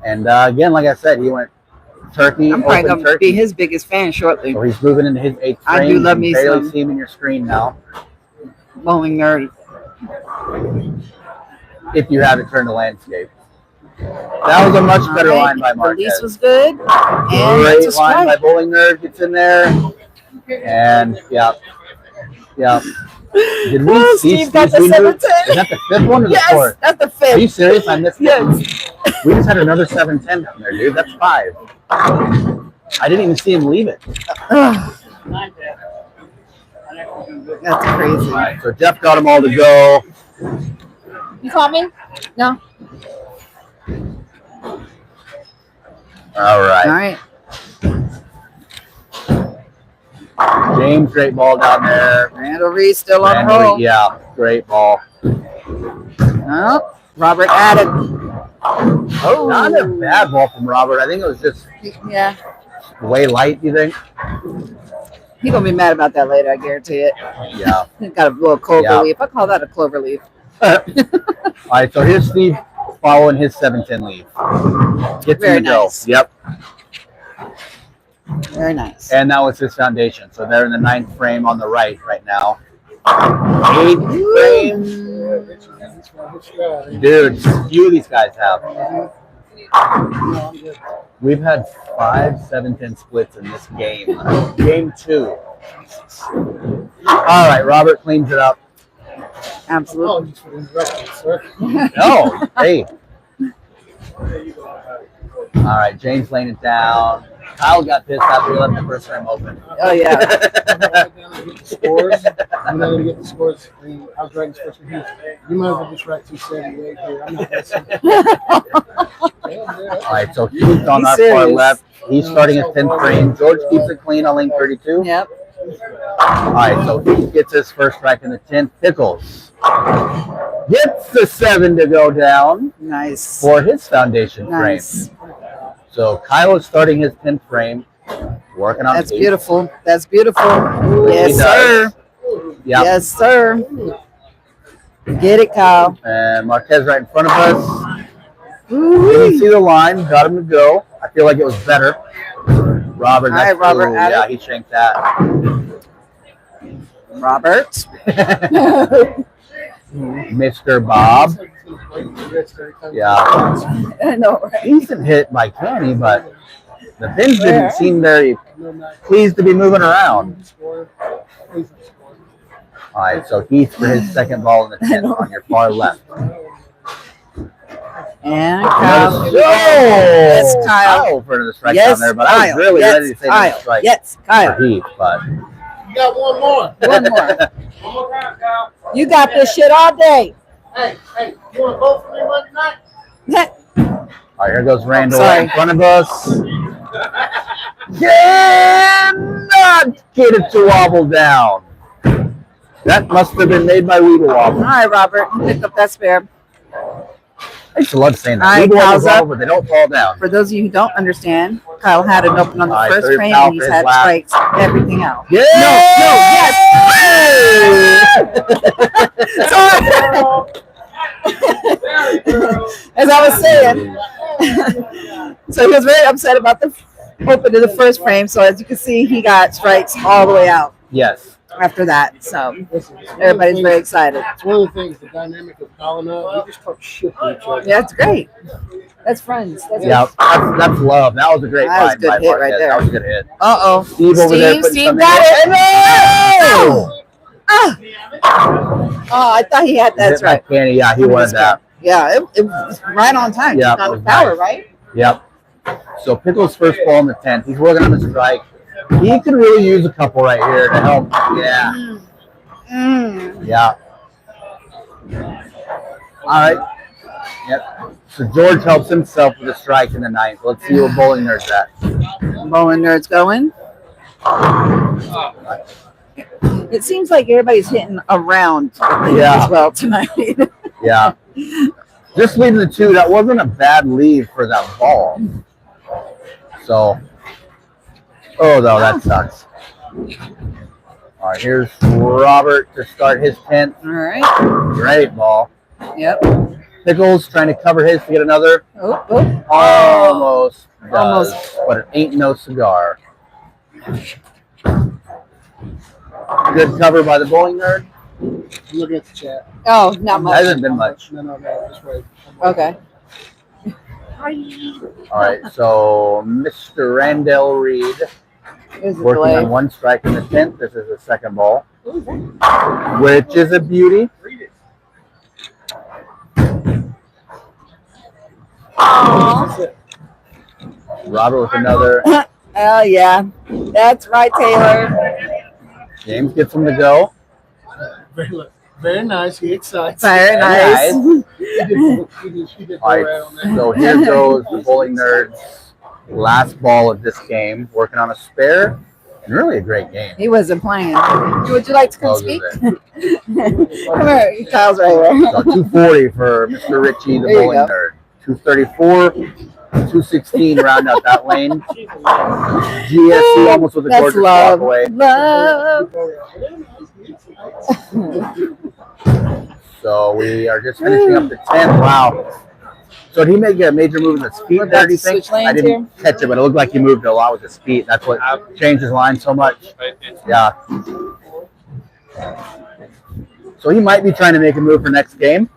And again, like I said, he went turkey, I'm probably open going to turkey. be his biggest fan shortly. So he's moving into his eighth frame. I do love You me can barely some. see him in your screen now. Bowling nerd. If you have it turned to landscape. That was a much better All right. line by The Marquez. release was good. And Great that's a line by strike. Bowling Nerd, gets in there. And, yeah. Did we Oh, see Steve got the Steve Greenwood? 7-10. Is that the fifth one or the Yes, fourth? that's the Are you fifth. serious? I missed it. Yes. We just had another 7-10 down there, dude. That's 5. I didn't even see him leave it. Ugh. That's crazy. All right, so Jeff got them all to go. You call me? No. All All right. right. James, great ball down there. Randall Reed still on the Randall, roll. yeah, great ball. Oh, Robert added. Oh, Not a bad ball from Robert. I think it was just Yeah. way light, you think? He's going to be mad about that later, I guarantee it. Yeah. Got a little clover Yeah. leaf. I call that a clover leaf. All right, so here's Steve following his 7-10 lead. Gets Very him to go. nice. Yep. Very nice. And that was his foundation. So they're in the 9th frame on the right now. 8th frame. Dude, few of these guys have. We've had 5 7-10 splits in this game. Game 2. All right, Robert cleans it up. Absolutely. No, hey. All right, James laying it down. Kyle got pissed after he left the first frame open. Oh, yeah. Scores. I'm not gonna get the scores. I mean, I was writing special heat. You might as well just write 278 here. I'm not listening. All right, so Keith on He's our far serious. left. He's starting his 10th frame. George keeps it clean on lane 32. Yep. All right, so he gets his first strike in the 10th. Pickles gets the 7 to go down Nice. for his foundation Nice. frame. So Kyle is starting his 10th frame, working on That's 8th. beautiful. That's beautiful. He Yes, does. sir. Yeah. Yes, sir. Get it, Kyle. And Marquez right in front of us. Ooh-wee. Didn't see the line, got him to go. I feel like it was better. Robert, All right, Robert, add yeah, it. he shanked that. Robert. Mr. Bob. Yeah. I know, right? Decent hit by Kenny, but the pins didn't seem very pleased to be moving around. All right, so Heath for his second ball in the 10th on your far left. And Another- Kyle. Yes, Kyle. for the strike Yes, down there, but I Kyle. was really Yes, ready to say Kyle. the strike Yes, Kyle. for Heath, but You got one more. One more. One more time, Kyle. You got this shit all day. Hey, you want to vote for me Monday night? all right, here goes Randall Sorry. right in front of us. Cannot get it to wobble down. That must have been made by Weeble All Wobble. right, Robert. Pick up that spare. I used to love saying All that. right, Weeble Kyle's Wobbles up. wobble, but they don't fall down. For those of you who don't understand, Kyle had it open on the All right, first third frame, foul and he's for had his lap. strikes, everything else. Yeah! Sorry. As I was saying, so he was very upset about the open to the first frame. So as you can see, he got strikes all the way out. Yes. after that. So Listen, it's one of the everybody's things- very excited. It's one of the things, the dynamic of calling up. We just talk shit to each other. Yeah, it's great. That's friends. That's Yeah, that's love. That was a great That was a find good by hit right Marquez. there. That was a good hit. Uh-oh. Steve over there putting Steve something got in. it. Oh! Ah. Oh, I thought he had that's Hit my right. candy. Yeah, he wanted that. Yeah, it was right on time. Yeah, Just it on was the power, nice. right? Yep. So Pickle's first ball in the 10th. He's working on the strike. He could really use a couple right here to help. Yeah. Yeah. All right. Yep. So George helps himself with a strike in the 9th. Let's see what Bowling Nerd's at. Bowling Nerd's going. It seems like everybody's hitting around as well tonight. Yeah. Just leaving the 2, that wasn't a bad leave for that ball. So, oh, no, that sucks. All right, here's Robert to start his 10th. All right. Great ball. Yep. Pickles trying to cover his to get another. Oh. Almost does, Almost. but it ain't no cigar. Good cover by the Bowling Nerd. I'm looking at the chat. Oh, not much. Hasn't been much. No, just wait. Okay. All right, so Mr. Randall Reed There's the working delay. on 1 strike in the 10th. This is the second ball, which is a beauty. Robert with another. Oh, yeah. That's right, Taylor. James gets him to go. Very nice. He excites. Very nice. He did All right right, on that. so here goes the Bowling Nerd's last ball of this game, working on a spare, and really a great game. He wasn't playing. Would you like to come Closes speak? it. Come here. Kyle's right here. So 240 for Mr. Richie, the There you Bowling go. Nerd. 234, 216 round out that lane. GSC almost with a That's gorgeous love. walk away. Love. So we are just finishing up the 10th. Wow. So did he make a major move in the speed We're there, about do you to think? switch lanes I didn't catch it, but it looked like he moved a lot with the speed. That's what changed his line so much. Yeah. So he might be trying to make a move for next game.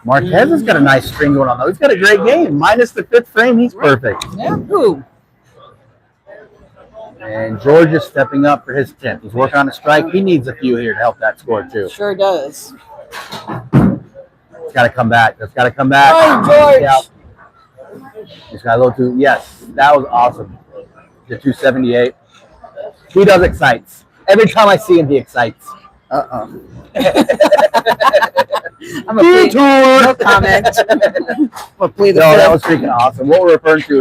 Marquez has got a nice string going on, though. He's got a great game. Minus the 5th frame, he's perfect. Yeah. Who? And George is stepping up for his 10th. He's working on a strike. He needs a few here to help that score, too. Sure does. It's got to come back. That's got to come back. Oh, George. Yeah. He's got a little too. Yes, that was awesome. The 278. He does excites. Every time I see him, he excites. I'm a plead. No comment. We'll plead the No, that fifth. was freaking awesome. What we're referring to,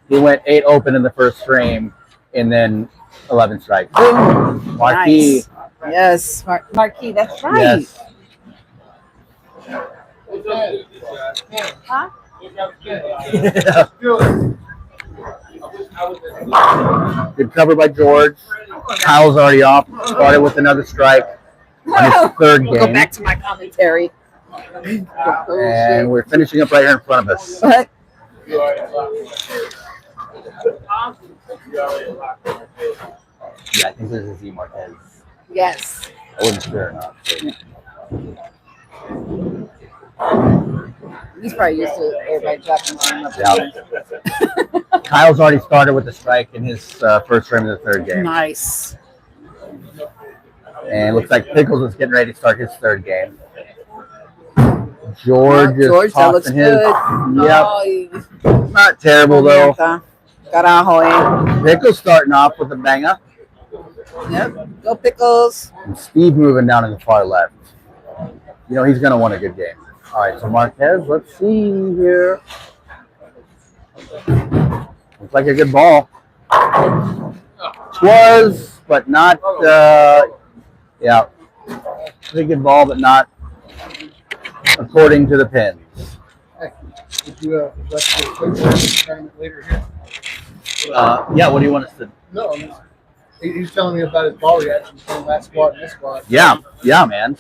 he went 8 open in the first frame, and then 11 strikes. Boom. Marquis. Nice. Yes, Marquis. That's right. Yes. Huh? Good cover by George. Kyle's already off. Started with another strike on his 3rd We'll go game. back to my commentary. And we're finishing up right here in front of us. What? Yeah, I think this is Z Marquez. Yes. I wasn't sure or not. He's probably used to everybody dropping him up. Yeah. Kyle's already started with the strike in his first frame of the 3rd game. Nice. And looks like Pickles is getting ready to start his 3rd game. George is George, that looks tossing his. good. Yep. Oh, Not terrible, though. Carajo. Pickles starting off with a banger. Yep. Go Pickles. And Steve moving down in the far left. You know, he's going to want a good game. All right, so Marquez, let's see here. Looks like a good ball. Was, but not, yeah. Pretty good ball, but not according to the pins. Would you like to get a quick tournament later here? Yeah, what do you want us to? No, he's telling me about his ball reaction from last squad and this squad. Yeah, man.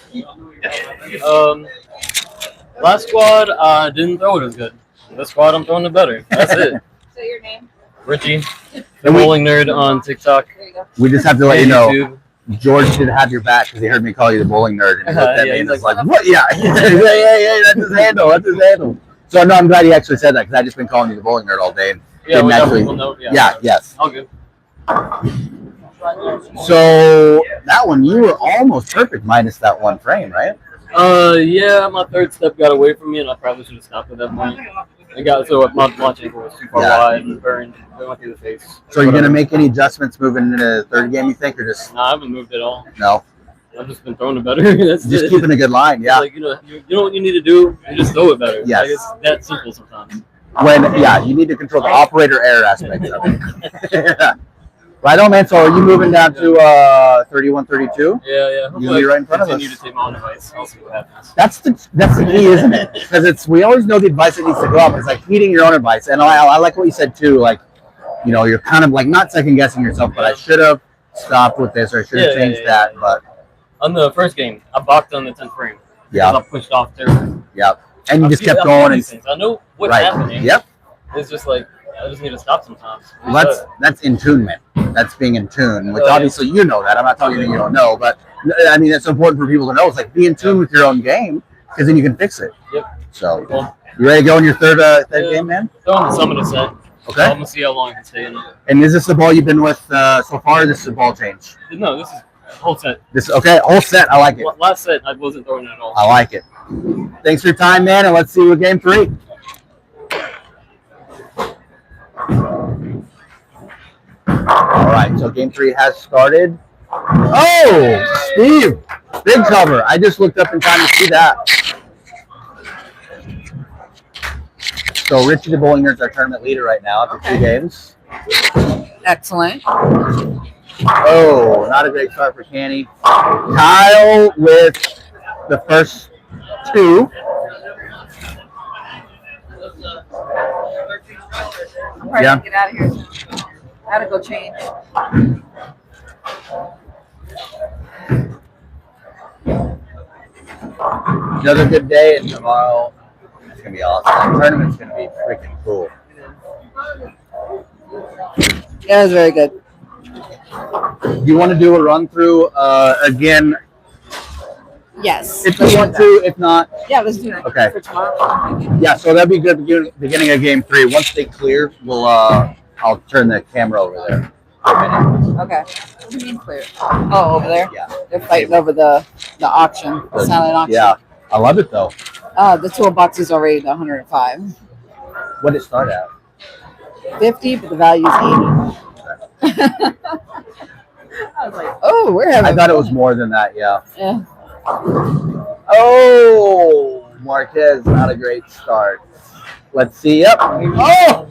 Last squad, didn't throw it as good. This squad, I'm throwing it better. That's it. Say your name. Richie, the And we- bowling nerd on TikTok. There you go. We just have to let you know, YouTube. George did have your back because he heard me call you the bowling nerd, and he looked at Yeah, me and he's was like, "What? Yeah, yeah, that's his handle. That's his handle." So no, I'm glad he actually said that because I just been calling you the bowling nerd all day. And Yeah, didn't we actually- people know. yeah, yes. All good. So that one, you were almost perfect minus that one frame, right? Yeah, my third step got away from me, and I probably should have stopped at that point. I got so my launch angle was too far Yeah. wide and burned. It went through the face. So you're gonna make any adjustments moving into the third game, you think, or just Nah, I haven't moved at all. no? I've just been throwing it better. That's Just it. keeping a good line, yeah. Like, you know what you need to do? You just throw it better. Yes. Like, it's that simple sometimes. You need to control the operator error aspects of it. Right on, man. So are you moving down to 31, 32? Yeah. You'll be right in front of Continue us. to take my own advice. I'll see what happens. That's the key, isn't it? Because we always know the advice that needs to go up. It's like heeding your own advice. And I like what you said too. Like, you're kind of like not second guessing yourself, but I should have stopped with this or I should have changed that. But On the first game, I balked on the 10th frame. yeah, Because I pushed off terribly. yeah. And you just kept I going know and these things. I know what's right. happening. Yep. It's just like I just need to stop sometimes. Well, that's in tunement. That's being in tune, which Oh, yeah. obviously you know that. I'm not telling you anything you don't know, but I mean it's important for people to know. It's like be in tune with your own game because then you can fix it. Yep. So Well, you ready to go in your third game, man? throwing some of the set. Okay. I'm gonna see how long I can stay in it. And is this the ball you've been with so far? Or this is a ball change. No, this is whole set. This okay? Whole set. I like it. Last set, I wasn't throwing it at all. I like it. Thanks for your time, man, and let's see you with game 3. All right, so game 3 has started. Oh, Steve, big cover. I just looked up in time to see that. So Richie the Bowling Nerd's our tournament leader right now after 2 games. Excellent. Oh, not a great start for Canny. Kyle with the first 2. I'm ready Yeah. to get out of here. I gotta go change. Another good day, and tomorrow it's gonna be awesome. The tournament's gonna be freaking cool. Yeah, it was very good. Do you want to do a run through again? Yes. If you want to, if not, Yeah, let's do it. Okay. For tomorrow. yeah. So that'd be good. Beginning of game 3. Once they clear, we'll I'll turn the camera over there for a minute. Okay. What do you mean clear? Oh, over there? Yeah. They're fighting over the auction, the silent auction. Yeah, I love it though. The toolbox is already at 105. What did it start at? 50, but the value is 80. I was like, oh, we're having I thought it was more than that. Yeah. Yeah. Oh, Marquez, not a great start. Let's see. Yep. Oh,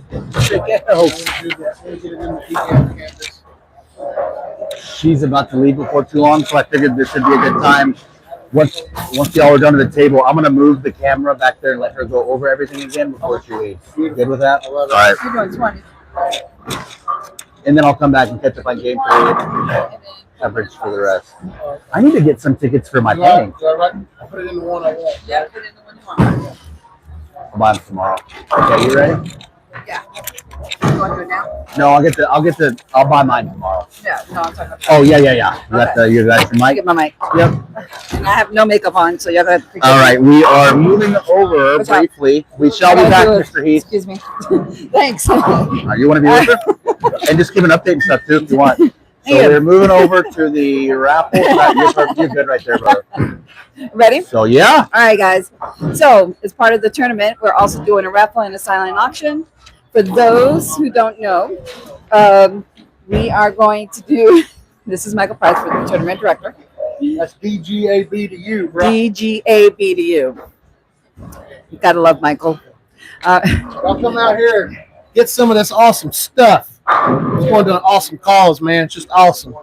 she's about to leave before too long, so I figured this would be a good time. Once y'all are done at the table, I'm gonna move the camera back there and let her go over everything again before she leaves. You good with that? All right. You're doing 20. And then I'll come back and catch up on game 3. Coverage for the rest. I need to get some tickets for my painting. I put it in the one I want. Yeah, put it in the one you want. I'll buy them tomorrow. Okay, you ready? Yeah. You want to do it now? No, I'll buy mine tomorrow. Yeah, no, I'm talking about. Oh yeah. You got your I mic? get my mic. Yep. And I have no makeup on, so y'all gotta. All right, we are moving over What's up? briefly. We shall be back, Mr. Heath. Excuse me. Thanks. You want to be over? And just give an update and stuff too if you want. So Yeah. we're moving over to the raffle. You're good right there, brother. Ready? So yeah. All right, guys. So, as part of the tournament, we're also doing a raffle and a silent auction. For those who don't know, we are going to do. This is Michael Price, for the tournament director. That's DGAB to you, bro. DGAB to you. You gotta love Michael. Y'all come out here, get some of this awesome stuff. It's going to an awesome cause, man. It's just awesome.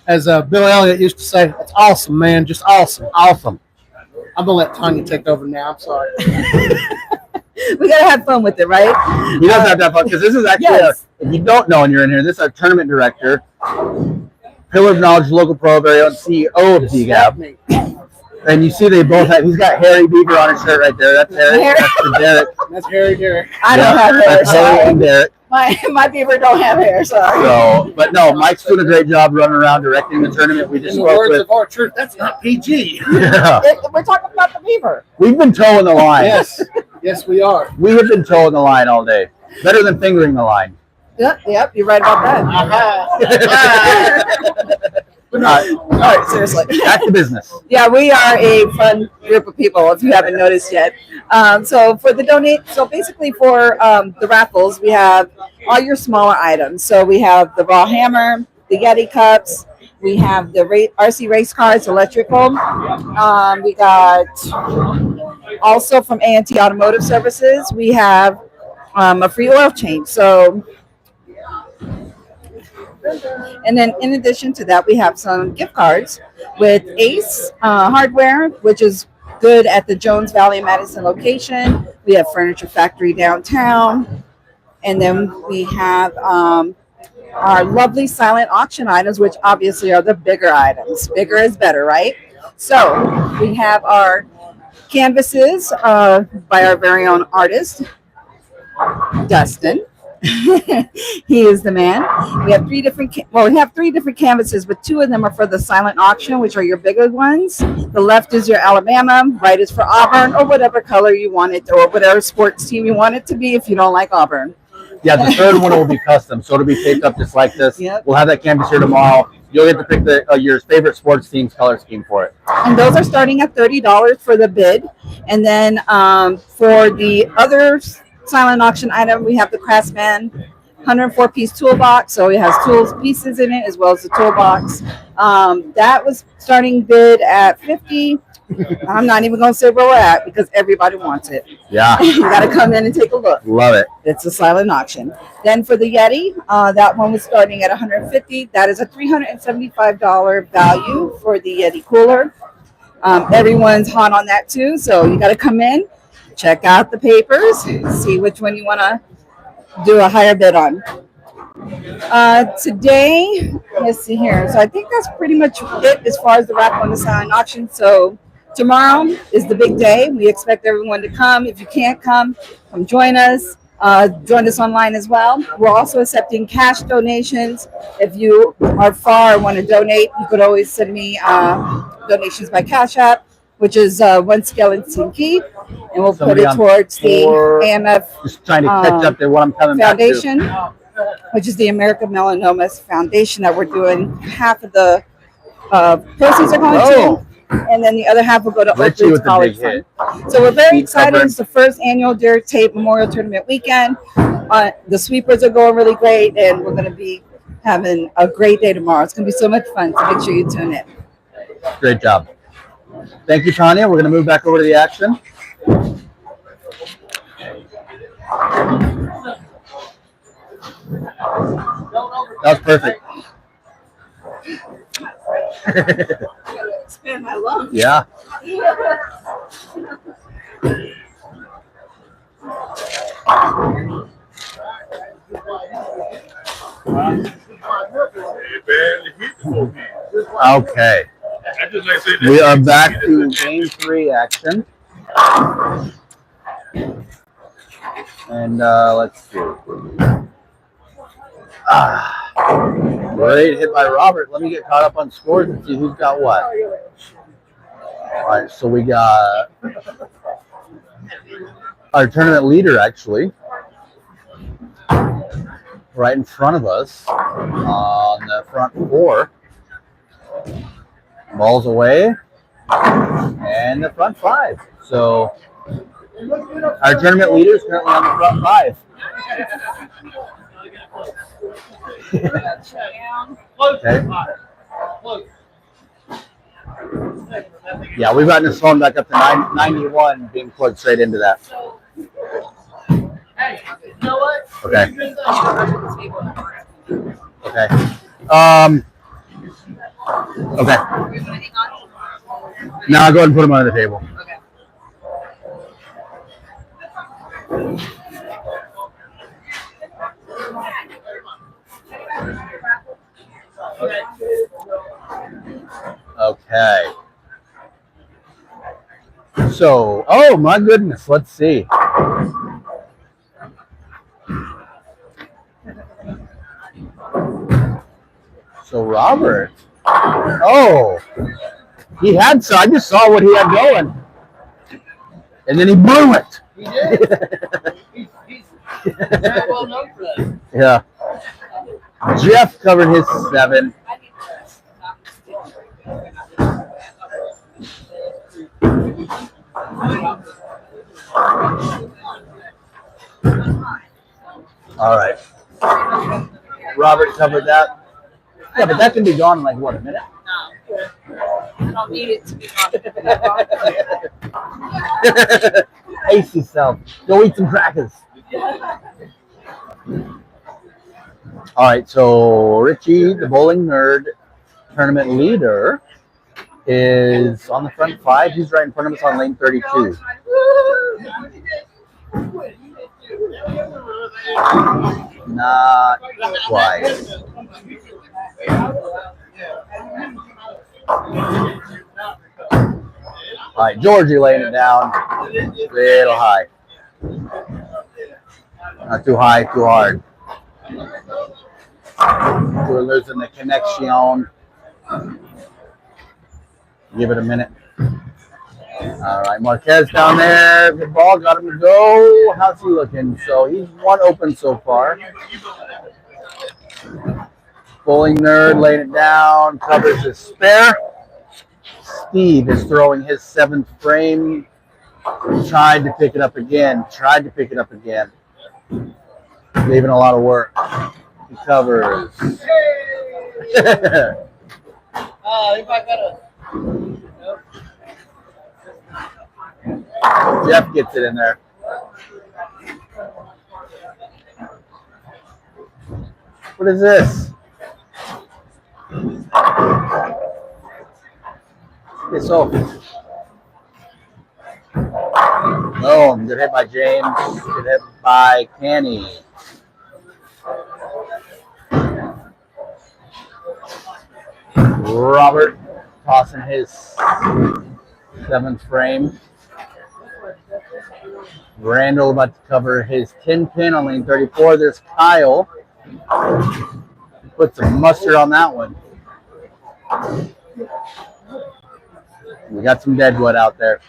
As Bill Elliott used to say, it's awesome, man. Just awesome. Awesome. I'm gonna let Tanya take over now. I'm sorry. We gotta have fun with it, right? You don't have that fun because this is actually Yes. if you don't know and you're in here, this is our tournament director, pillar of knowledge, local pro, very own CEO of DGAB. And you see they both have. He's got Harry Beaver on his shirt right there. That's Harry. Harry. That's for Derrick. That's Harry Derrick. I don't have hair. That's Harry and Derrick. My beaver don't have hair, sorry. So, but no, Mike's doing a great job running around directing the tournament. We just In the spoke words with. of our church, that's not PG. Yeah. We're talking about the beaver. We've been towing the line. Yes, yes, we are. We have been towing the line all day. Better than fingering the line. Yep, you're right about that. All right, seriously. Back to business. Yeah, we are a fun group of people, if you haven't noticed yet. So for the basically for the raffles, we have all your smaller items. So we have the raw hammer, the Yeti cups, we have the RC race cars, electrical. We got also from A&T Automotive Services, we have a free oil change. So. And then in addition to that, we have some gift cards with Ace Hardware, which is good at the Jones Valley Madison location. We have Furniture Factory downtown. And then we have our lovely silent auction items, which obviously are the bigger items. Bigger is better, right? So we have our canvases by our very own artist, Dustin. He is the man. We have three different canvases, but two of them are for the silent auction, which are your bigger ones. The left is your Alabama, right is for Auburn, or whatever color you want it, or whatever sports team you want it to be if you don't like Auburn. Yeah, the third one will be custom, so it'll be taped up just like this. Yep. We'll have that canvas here tomorrow. You'll get to pick your favorite sports team's color scheme for it. And those are starting at $30 for the bid. And then for the other silent auction item, we have the Craftsman 104-piece toolbox. So it has tools pieces in it as well as the toolbox. That was starting bid at $50. I'm not even going to say where we're at because everybody wants it. Yeah. You got to come in and take a look. Love it. It's a silent auction. Then for the Yeti, that one was starting at $150. That is a $375 value for the Yeti cooler. Everyone's hot on that too, so you got to come in, check out the papers, see which one you want to do a higher bid on. Today, let's see here. So I think that's pretty much it as far as the raffle and the silent auction. So tomorrow is the big day. We expect everyone to come. If you can't come join us. Join us online as well. We're also accepting cash donations. If you are far and want to donate, you could always send me donations by Cash App, which is one skeleton key, and we'll Somebody put it towards the for- AMF Just trying to catch up to what I'm coming back to. Foundation, which is the American Melanoma Foundation that we're doing. Half of the proceeds are going to, and then the other half will go to Richie Oak with Ridge the College big Fund. So we're very Keep excited. covering. It's the first annual Derrick Tate Memorial Tournament weekend. The sweepers are going really great, and we're going to be having a great day tomorrow. It's going to be so much fun, so make sure you tune in. Great job. Thank you, Tanya. We're going to move back over to the action. That was perfect. Expand my lungs. Yeah. Okay. We are back to game 3 action. And let's see. Great hit by Robert. Let me get caught up on scores and see who's got what. All right, so we got our tournament leader actually right in front of us on the front 4. Balls away and the front 5. So our tournament leader is currently on the front 5. Okay. Yeah, we've gotten his phone back up to 91, being plugged straight into that. Okay. Okay. Okay. Now go ahead and put them on the table. Okay. So, oh my goodness, let's see. So Robert. Oh, he had so I just saw what he had going, and then he blew it. He did. He's very well known for that. Yeah. Jeff covered his 7. All right. Robert covered that. Yeah, but that can be gone in like what, a minute? I don't need it to be on. Ace yourself. Go eat some crackers. All right, so Richie, the bowling nerd tournament leader, is on the front 5. He's right in front of us on lane 32. Not quite. All right, Georgie laying it down. Little high. Not too high, too hard. We're losing the connection. Give it a minute. All right, Marquez down there. Good ball, got him to go. How's he looking? So he's 1 open so far. Bowling nerd laying it down, covers his spare. Steve is throwing his 7th frame. Tried to pick it up again. Leaving a lot of work. He covers. Jeff gets it in there. What is this? It's open. Boom. Good hit by James. Good hit by Kenny. Robert tossing his 7th frame. Randall about to cover his 10 pin on lane 34. There's Kyle. Put some mustard on that one. We got some deadwood out there.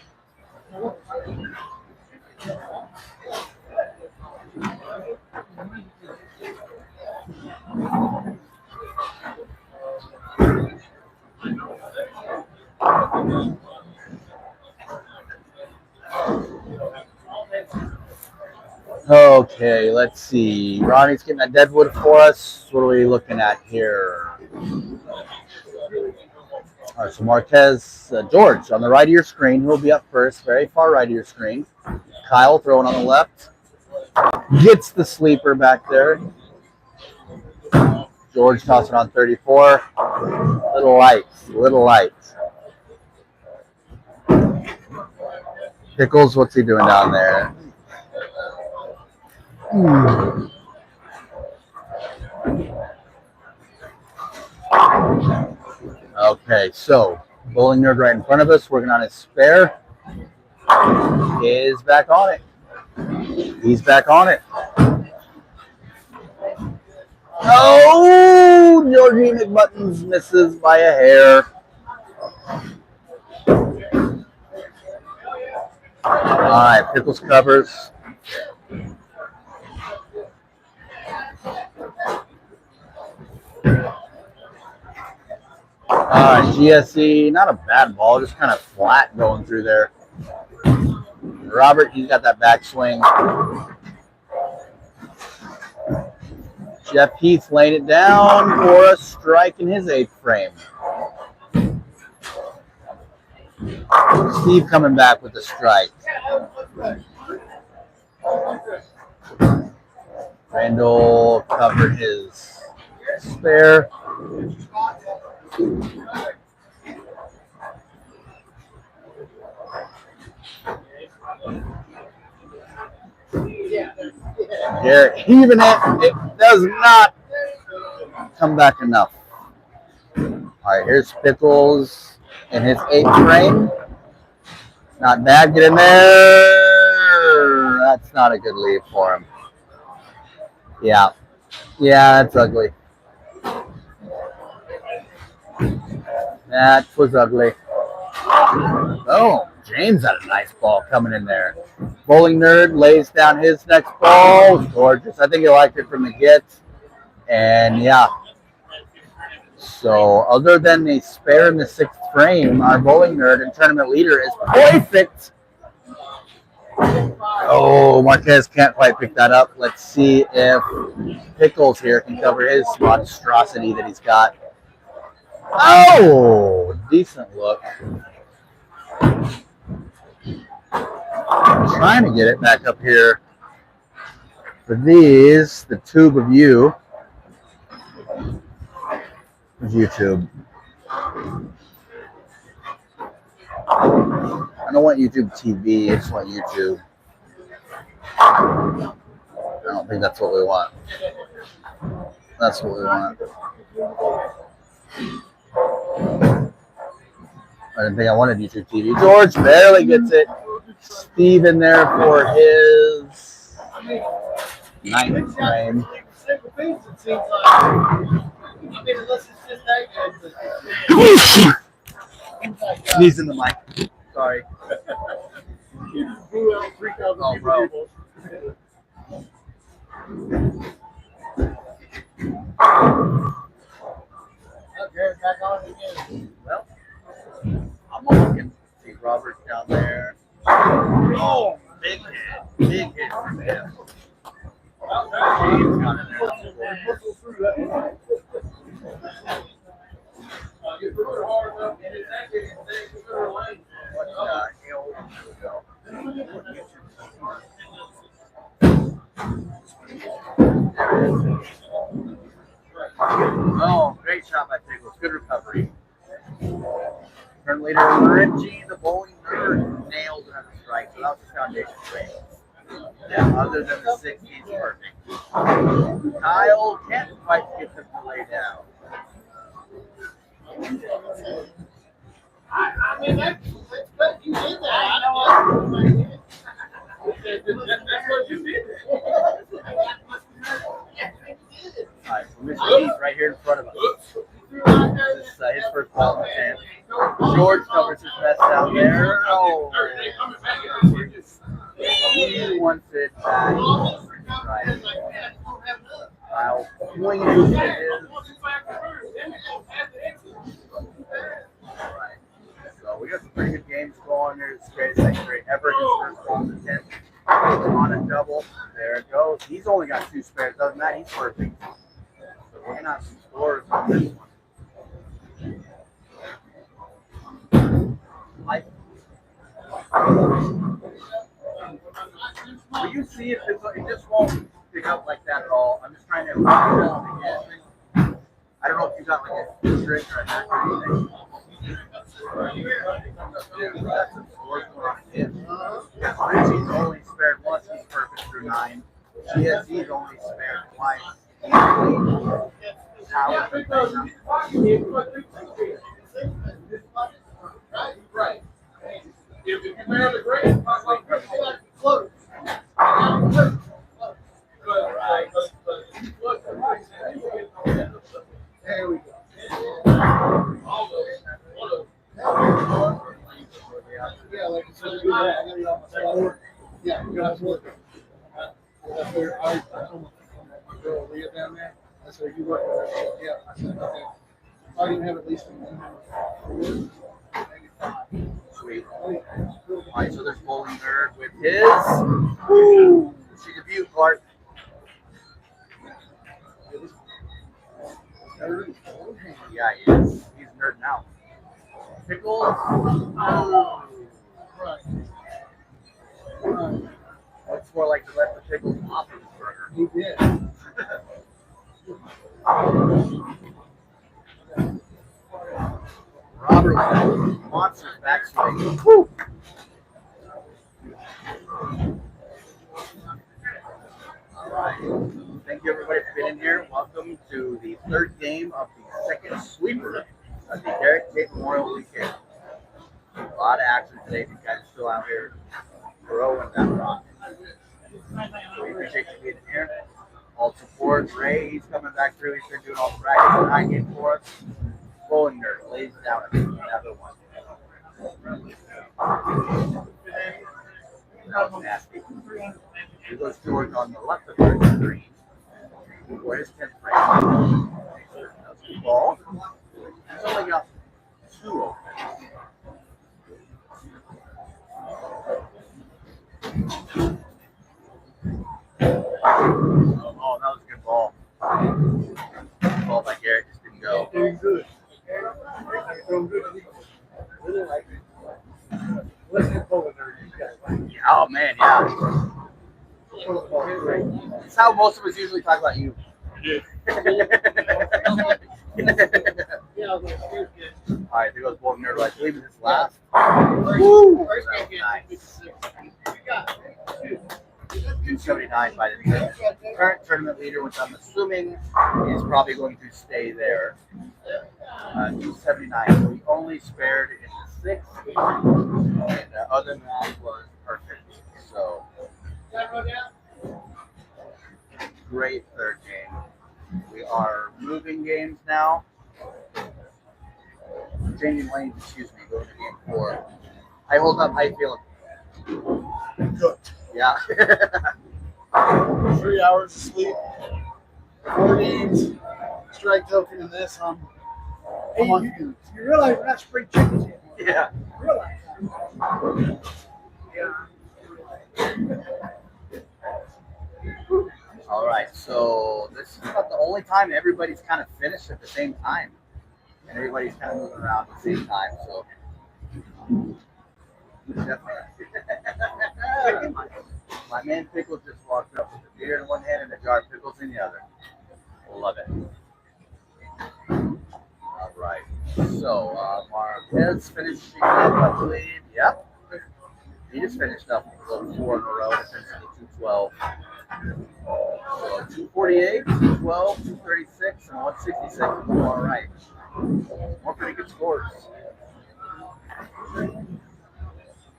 Okay, let's see. Ronnie's getting that deadwood for us. What are we looking at here? All right, so Marquez, George on the right of your screen. He'll be up first, very far right of your screen. Kyle throwing on the left. Gets the sleeper back there. George tossing on 34. Little light. Pickles, what's he doing down there? Okay, so bowling nerd right in front of us, working on his spare. Is back on it. He's back on it. Oh, Georgie McButtons misses by a hair. All right, Pickles covers. All right, GSE, not a bad ball, just kind of flat going through there. Robert, he's got that backswing. Jeff Heath laying it down for a strike in his 8th frame. Steve coming back with the strike. Randall covered his spare. Derrick even it does not come back enough. All right, here's Pickles in his 8th frame. Not bad, get in there. That's not a good lead for him. Yeah, that's ugly. That was ugly. Oh, James had a nice ball coming in there. Bowling Nerd lays down his next ball. Gorgeous. I think he liked it from the get. And yeah. So other than the spare in the 6th frame, our Bowling Nerd and tournament leader is perfect. Oh, Marquez can't quite pick that up. Let's see if Pickles here can cover his monstrosity that he's got. Oh, decent look. Trying to get it back up here for these, the tube of you. YouTube. I don't want YouTube TV, I just want YouTube. I don't think that's what we want. That's what we want. I didn't think I wanted YouTube TV. George barely gets it. Steve in there for his 9th frame. He's in the mic. Sorry. Oh, bro. Well, I'm looking. See Robert down there. Oh, big hit. Big hit from him. James got in there. Oh, great shot by Pickles. Good recovery. Turn leader Richie, the Bowling Nerd, nailed another strike. So that was his foundation frame. Yeah, other than the 6, he's perfect. Kyle can't quite get them to lay down. I mean, that's you did that. I know. That's what you did. All right, so Mr. Heath right here in front of us. This is his first ball in the chance. George covers his best out there. Oh, he wants it back. Right. Kyle swinging into his. Right. So we got some pretty good games going. There's great second grade ever. His first ball in the 10th. On a double. There it goes. He's only got 2 spares. Other than that, he's perfect. So we're going to have some scores on this one. Will you see if it just won't pick up like that at all? I'm just trying to. I don't know if you got like a trick or a hack or anything. Richie's only spared once. He's perfect through 9. GSE's only spared twice. Right. If you marry the great, close. There we go. Yeah, like I said, yeah, you guys work. That's where I told my girl Leah down there. That's where you work. Yeah, I said, okay. I didn't have at least one. Sweet. All right, so there's Bowling Nerd with his. Woo! See the view, Clark. Yeah, he is. He's nerding out. Pickles. Oh. Right. Looks more like he left the pickles off of his burger. He did. Robert with that monster backswing. Woo! All right. Thank you, everybody, for being here. Welcome to the 3rd game of the 2nd sweeper of the Derrick Tate Memorial Weekend. A lot of action today. You guys are still out here throwing that rock. So we appreciate you being here. All support. Ray, he's coming back through. He's been doing all the practice 9 games for us. bowling nerd lays down another one. That was nasty. He goes George on the left of the green. Where his 10th frame. That's the ball. He's only got 2 open. Oh, that was a good ball. Ball by Derrick just didn't go. Doing good. Doing good. Really like it. Listen, Poland, you guys like it. Oh man, yeah. That's how most of us usually talk about you. Alright, there goes Bolton Nerd. I believe it's last. Woo! Nice. 279 by the current tournament leader, which I'm assuming is probably going to stay there. 279. So he only spared in the 6th, and other than that was perfect. So great third game. We are moving games now. Changing lanes, excuse me, going to game 4. I hold up, how you feeling? Good. Yeah. 3 hours of sleep, 4 games, strike token in this. Hey, you realize we're not spring chickens yet? Yeah. You realize? All right, so this is about the only time everybody's kind of finished at the same time. And everybody's kind of moving around at the same time, so. My man Pickles just walked up with a beer in one hand and a jar of pickles in the other. Love it. All right, so Marquez finishing up, I believe. Yep. He just finished up 4 in a row to finish at 212. So 248, 212, 236, and 166. All right. More pretty good scores.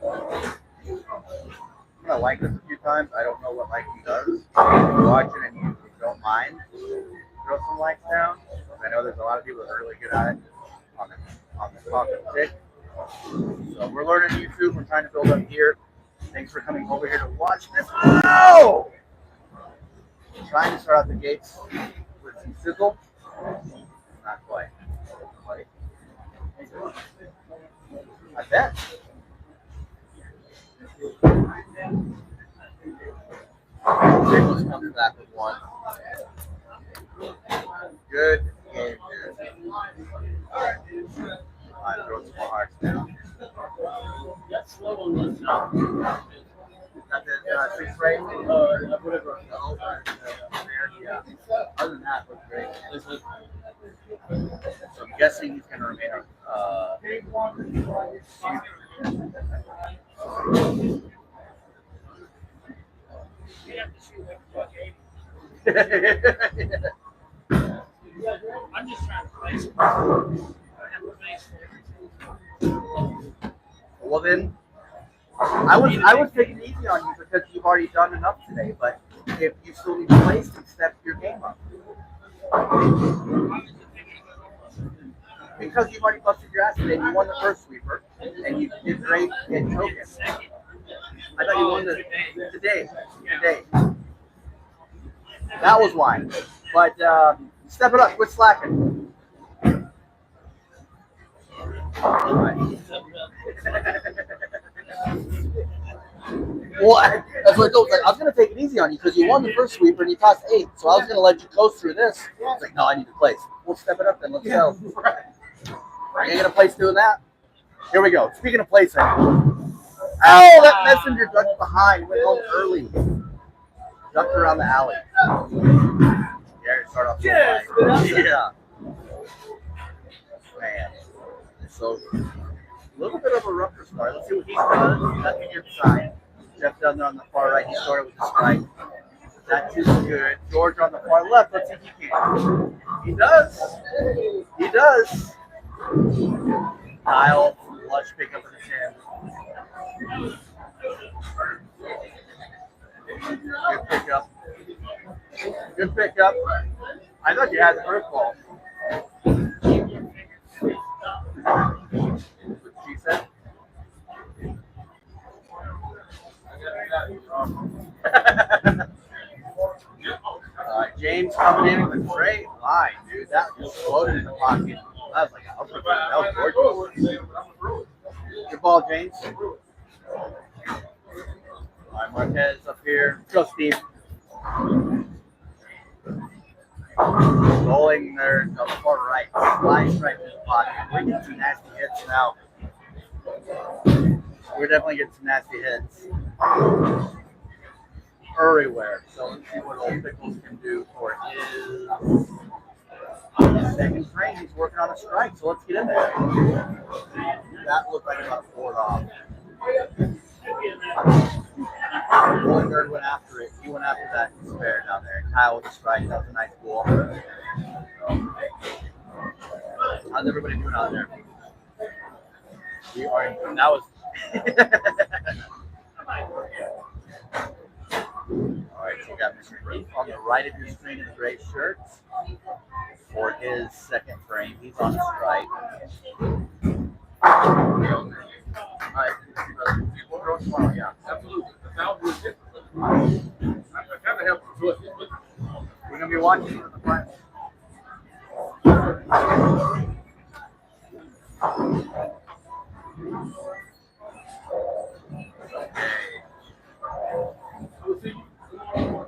I'm gonna like this a few times. I don't know what liking does. If you watch it and you don't mind, throw some likes down. I know there's a lot of people that are really good at it on the talk of tick. So we're learning YouTube. We're trying to build up here. Thanks for coming over here to watch this. Oh! Trying to start out the gates with some sizzle. Not quite. I bet. Nicholas comes back with one. Good game, dude. I throw some more hearts down. That's slow on this now. Got the 6th frame? Whatever. Yeah. Other than that, looks great. So I'm guessing he's going to remain I'm just trying to place. Well then, I was taking it easy on you because you've already done enough today. But if you still need to place, then step your game up. Because you've already busted your ass today, you won the first sweeper, and you did great in token. I thought you won today. That was why. But step it up. Quit slacking. All right. Well, that's what I told you. I was going to take it easy on you because you won the first sweeper and you tossed 8. So I was going to let you coast through this. I was like, no, I need to place. We'll step it up then. Let's go. You ain't going to place doing that? Here we go. Speaking of placing. Oh, that messenger ducked behind. Went home early. Ducked around the alley. Yeah, start off. Yeah. Man. So, a little bit of a rougher start. Let's see what he does. That's a good sign. Jeff down there on the far right. He started with the strike. That is good. George on the far left. Let's see if he can. He does. He does. Kyle, flush pickup in the 10. Good pickup. Good pickup. I thought you had the first ball. James coming in with a great line, dude. That just floated in the pocket. I was like, that was gorgeous. Good ball, James. All right, Marquez up here. Let's go, Steve. Rolling there to the far right. Slides right in the pocket. We're getting some nasty hits now. We're definitely getting some nasty hits. Everywhere. So let's see what Old Pickles can do for his second frame. He's working on a strike, so let's get in there. That looked like about a 4 off. Rolling third went after it. He went after that spare down there. Kyle with the strike. That was a nice ball. How's everybody doing out there? We are. That was. All right, so you got Mr. Reef on the right of your screen in the gray shirts for his second frame. He's on the strike. All right, we'll go tomorrow. Yeah, absolutely. We're gonna be watching you in the front.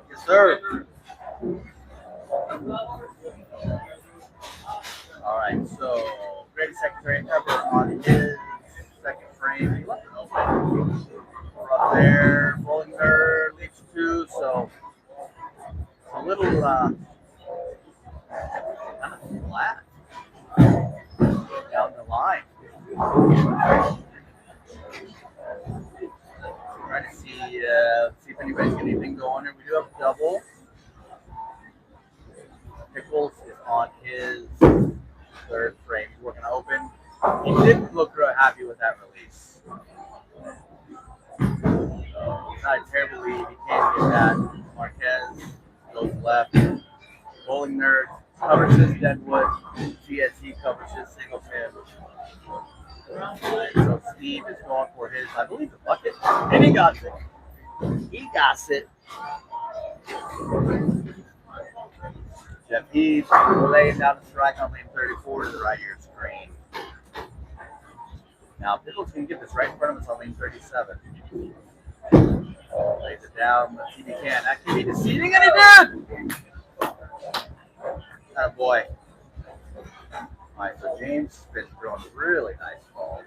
Yes, sir. All right, so Grady secretary cover on his second frame. He left it open. We're up there, rolling third, leads 2, so it's a little kind of flat down the line. Trying to see if anybody's got anything going here. We do have a double. Pickles is on his third frame. He's working to open. He didn't look real happy with that release. So it's not a terrible lead. He can't get that. Marquez goes left. Bowling Nerd covers his Deadwood. GSE covers his single pin. Right, so Steve is going for his, I believe, the bucket. And he got it. He got it. Jeff Heath laying down the strike on lane 34 to the right of your screen. Now, Pickles can get this right in front of us on lane 37. Lays it down. Let's see if he can. That can be deceiving, and he did! Oh, boy. All right, so James has been throwing really nice balls.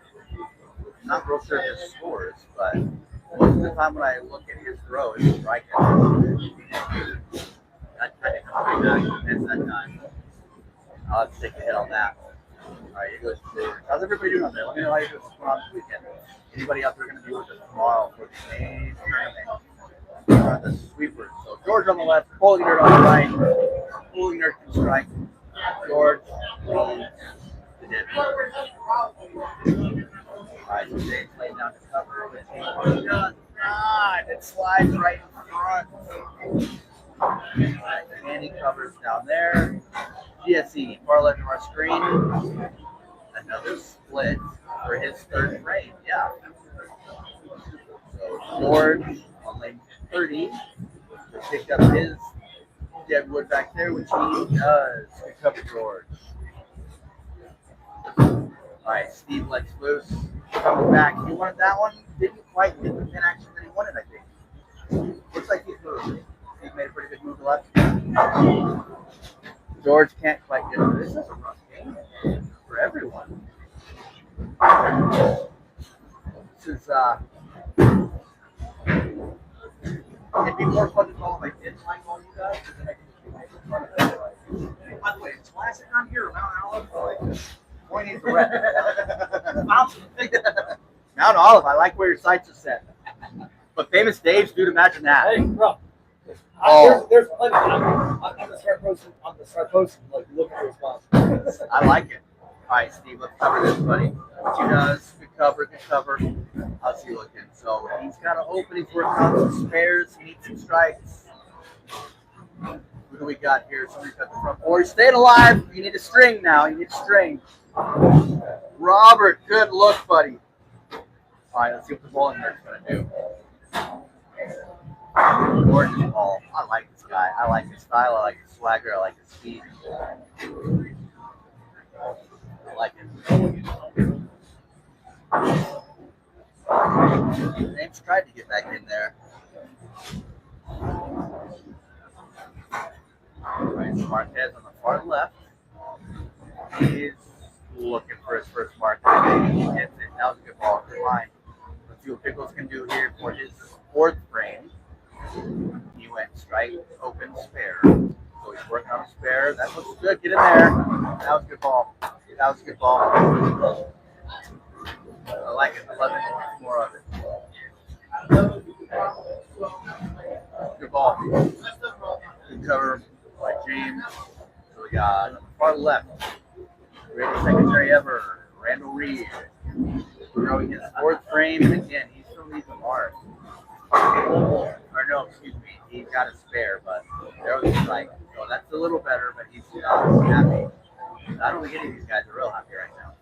I'm not real sure of his scores, but most of the time when I look at his throw, it's striking. That kind of comes back. That's that time. I'll have to take a hit on that. All right, here goes George. How's everybody doing out there? Let me know how you're doing tomorrow this weekend. Anybody out there going to be with us tomorrow for the main tournament? The sweepers. So George on the left, Bowling Nerd on the right. Bowling Nerd can strike. George leads the dead. All right, so Dave's laying down to cover. But he does not. It slides right in front. Right, Andy covers down there. GSE, far left of our screen. Another split for his third frame. Yeah. So George on lane 30 picked up his Deadwood back there, which he does. We cover George. All right, Steve lets loose. Coming back. He wanted that one. Didn't quite get the pin action that he wanted, I think. Looks like he's moved. He made a pretty good move to left. George can't quite get it. This is a rough game for everyone. This is it'd be more fun to call if I didn't like all you guys. By the way, it's classic on here. Mount Olive. Point is the red. Mount Olive. I like where your sights are set. But famous Dave's, dude, imagine that. Hey, bro. Oh. There's plenty. I'm gonna start posting. Like looking for response. I like it. All right, Steve, let's cover this, buddy. What he does, good cover. How's he looking? So he's got an opening for some spares. He needs some strikes. Who do we got here? Somebody's got the front four. He's staying alive. You need a string now. You need a string. Robert, good look, buddy. All right, let's see what the bowling nerd's going to do. Gorgeous ball. I like this guy. I like his style. I like his swagger. I like his speed. I like it. James tried to get back in there. Right, Marquez on the far left. He's looking for his first mark. He gets it. That was a good ball. Good line. Let's see what Pickles can do here for his fourth frame. He went strike, open, spare. So he's working on a spare. That looks good. Get in there. That was a good ball. That was a good ball. I like it. I love it. More of it. Good ball. Good cover by James. So we got on the far left, greatest secondary ever, Randall Reed. Throwing his fourth frame, and again, he still needs a mark. Or no, excuse me, he's got a spare, but there was a strike. So that's a little better, but he's not happy. I don't think any of these guys are real happy right now.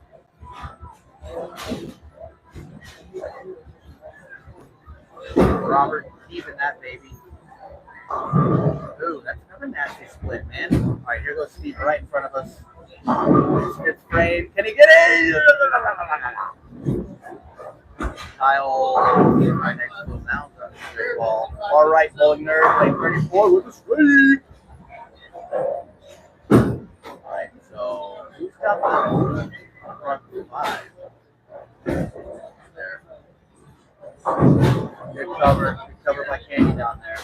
Robert keeping that baby. Ooh, that's another nasty split, man. All right, here goes Steve right in front of us. It's frame. Can he get it? Kyle right next to him now. Great ball. All right, bowling nerd, lane 34 with a sweep. All right, so who's got the front five? There. Good cover. Good cover by Candy down there.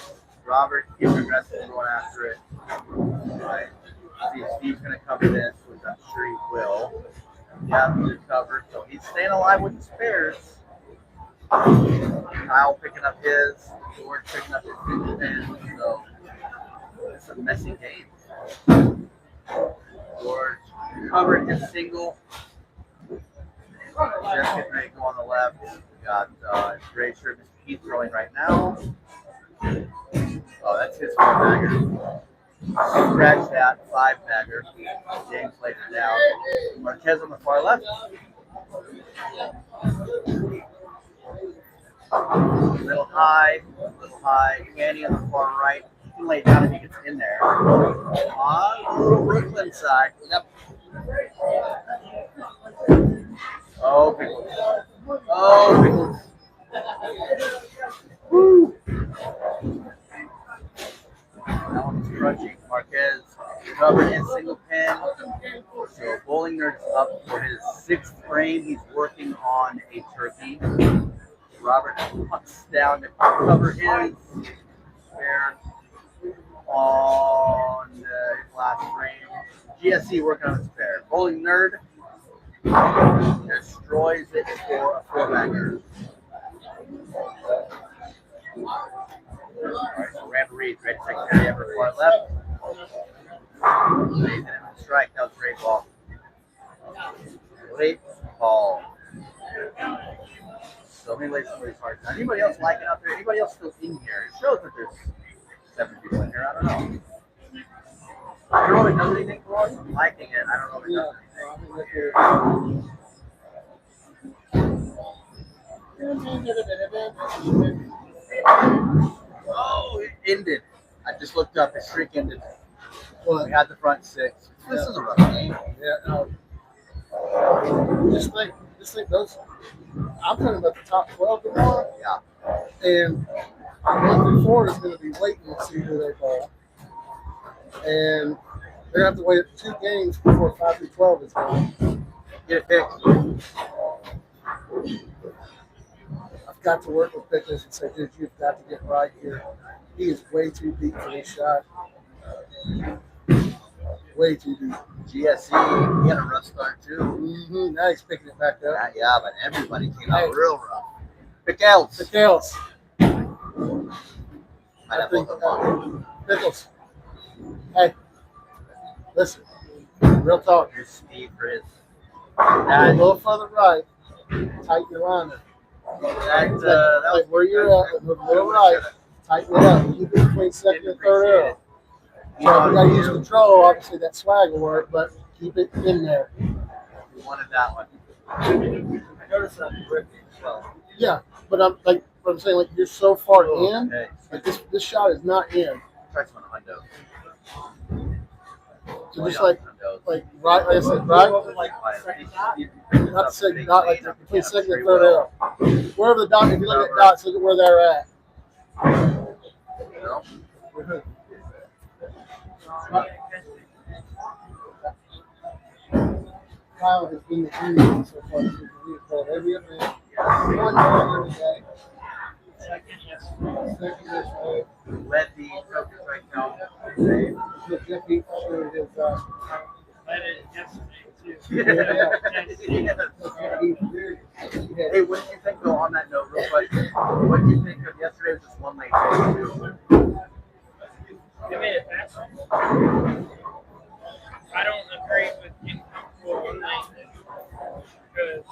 Robert, keep aggressive going after it. All right. See if Steve's going to cover this, which I'm sure he will. Yeah, good cover. So he's staying alive with the spares. Kyle picking up his. George picking up his 50 So it's a messy game. George covered his single. Just getting ready to go on the left. We got Gray shirt, Mr. Keith throwing right now. Oh, that's his 4-bagger. Scratch that 5-bagger. James laid it down. Marquez on the far left. Little high. Candy on the far right. He can lay it down if he gets in there. On Brooklyn side. Yep. Oh, Pickles. Oh, Pickles. Woo. That one's crunching. Marquez covered his single pin. So Bowling Nerd's up for his 6th frame. He's working on a turkey. Robert pucks down to cover his spare on his last frame. GSC working on his spare. Bowling Nerd destroys it for a 4-bagger. Alright, so Randall Reed, red secondary ever far left. Lays it in the strike. That was a great ball. Late ball. So many late somebody's hard. Anybody else liking out there? Anybody else still in here? It shows that there's 7 people in here. I don't know. I don't know if it does anything for us. I'm liking it. I don't know if it does anything. Oh, it ended. I just looked up. The streak ended. Well, we had the front 6. This is a rough game. Yeah, no. Just think those. I'm talking about the top 12 tomorrow. Yeah. And 1 through 4 is going to be waiting to see who they ball. And they're going to have to wait 2 games before 5 through 12 is going. Get it picked. I've got to work with pitchers and say, dude, you've got to get right here. He is way too deep for this shot. Way too deep. GSC, he had a rough start too. Mm-hmm. Now he's picking it back up. Yeah, but everybody came out real rough. Pickles. Pickles. Might have both of them. Pickles. Hey, listen. Real talk. Here's Steve for his. A little further right. Tighten your liner. That Like where you're at, a little right. Tighten it up. Keep it between second and third arrow. So if you got to use control, obviously that swag will work, but keep it in there. We wanted that one. I noticed that ripping as well. Yeah, but I'm saying, like you're so far in, Okay. like this shot is not in. try some hundo. So just like right, like I said, right. Not to say not like between second and third arrow. Wherever the dot, if you look at dots, look at where they're at. Kyle has been the community so far. He's called every event. One every day. Second yesterday. Led the focus right now. Jeffy showed his Led it yesterday too. Hey, what did you think though on that note, real quick? What did you think of yesterday was just one lane too? They made it faster. I don't agree with getting comfortable one lane because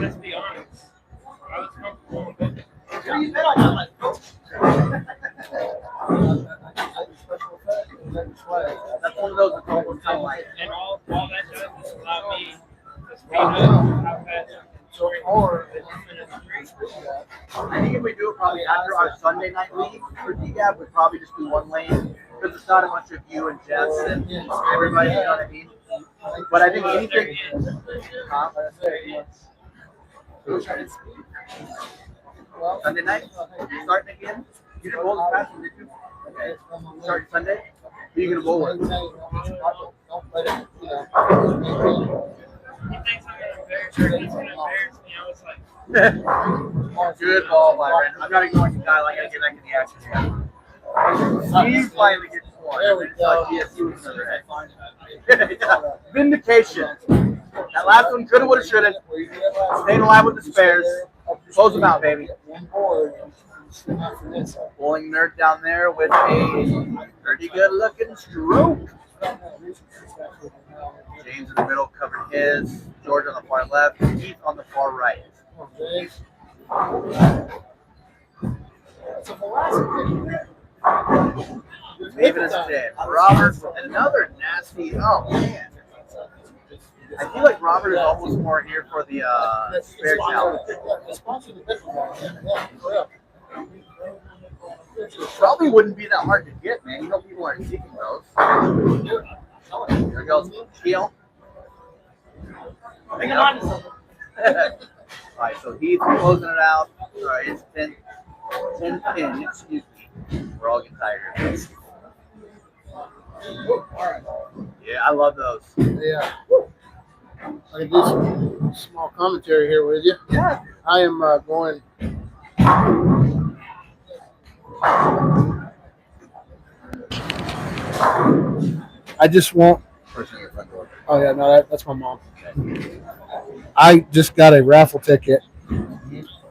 let's be honest, I was comfortable in both. That's one of those that's almost kind of like. And all that does is allow me to speed up how fast I'm going or the street. I think if we do it probably after our Sunday night league for DGAB, we'd probably just do one lane because it's not a bunch of you and Jess and everybody, you know what I mean? But I think anything. Sunday night? Starting again? You didn't bowl as fast as you did. Okay. Starting Sunday? Who are you going to bowl with? He thinks I'm going to embarrass her. He's going to embarrass me. I was like, Good ball, Byron. I'm not ignoring the guy. I got to get back in the action here. He finally gets one. There we go. Yes, he was another head. Vindication. That last one could have, would have, should have. Stayed alive with the spares. Close them out, baby. Bowling nerd down there with a pretty good looking stroke. James in the middle covered his. George on the far left. Keith on the far right. David is dead. Robert with another nasty. Oh, man. I feel like Robert is almost more here for the spare challenge. Probably wouldn't be that hard to get, man. You know people aren't seeking those. There goes Keel. bring him on to something. Alright, so he's closing it out. Alright, it's 10 pin, excuse me. We're all getting tired. Yeah, I love those. Yeah. I can do some small commentary here with you. Yeah. I am going. I just want. Person in your front door. Oh yeah, no, that's my mom. I just got a raffle ticket.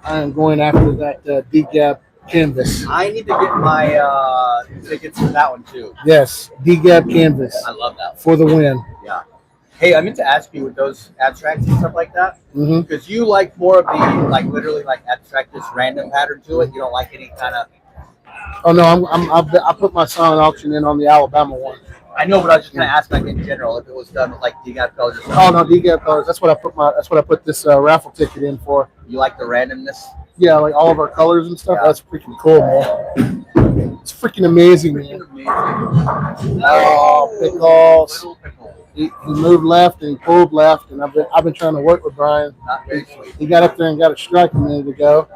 I am going after that DGAB canvas. I need to get my tickets for that one too. Yes, DGAB canvas I love that. for the win. Yeah. Hey, I meant to ask you with those abstracts and stuff like that, Mm-hmm. because you like more of the like literally like abstract, just random pattern to it. You don't like any kind of. Oh no, I put my silent auction in on the Alabama one. I know, but I was just gonna ask like in general if it was done with like DGAB colors or something. Oh no, DGAB colors. That's what I put this raffle ticket in for. You like the randomness? Yeah, like all of our colors and stuff. Yeah. That's freaking cool, man. It's freaking amazing, man. Amazing. Oh, pickles. Little pickle. He moved left and he pulled left, and I've been trying to work with Brian. Not very sweet. He got up there and got a strike a minute ago.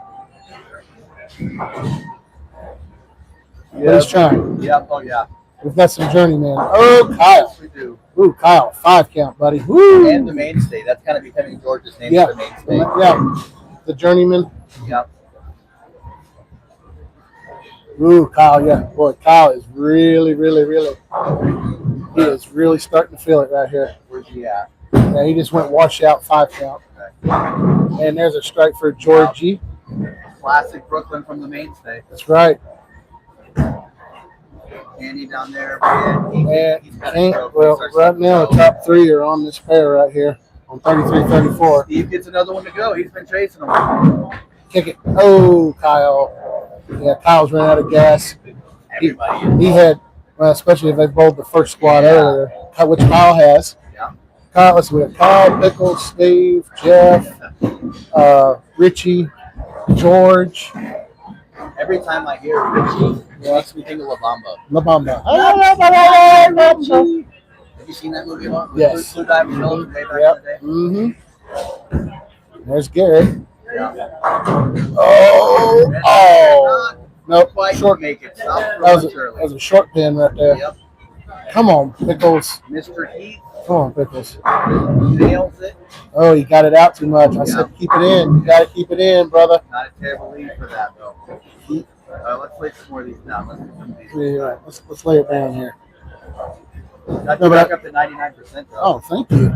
But he's trying. Yeah. Oh yeah. We've got some journeyman. Oh, Kyle. Yes, we do. Ooh, Kyle. 5 count, buddy. Woo. And the mainstay. That's kind of becoming George's name. Yeah. For the mainstay. Yeah. The journeyman. Yep. Ooh, Kyle. Yeah. Boy, Kyle is really. He is really starting to feel it right here. Where's he at? Yeah, he just went wash out 5 count. Okay. And there's a strike for Georgie. Classic Brooklyn from the mainstay. That's right. Andy down there. And He's got a Hank, stroke. well, He starts right now the to top 3 are on this pair right here on 33-34. Steve gets another one to go. He's been chasing them. Kick it. Oh, Kyle. Yeah, Kyle's ran out of gas. Everybody. He had, well, especially if they bowled the first squad earlier, which Kyle has. Yeah. Kyle, let's see, we have Kyle, Pickles, Steve, Jeff, Richie, George. Every time I hear Richie, it makes me think of La Bamba. La Bamba. Have you seen that movie at all? With Yes. Blue Diamond Phillips way back Yep. in the day? Mm-hmm. There's Garrett. Yeah. Oh. Nope. Quite Short. make it. Stop for That lunch early. was a short pin right there. Yep. Come on, Pickles. Mr. Heath Come on, Pickles. nails it. Oh, you got it out too much. I said keep it in. You got to keep it in, brother. Not a terrible lead for that, though. Let's lay some more of these down. Let's get some of these. Yeah, let's lay it down here. Got you back up to 99%, though. Oh, thank you.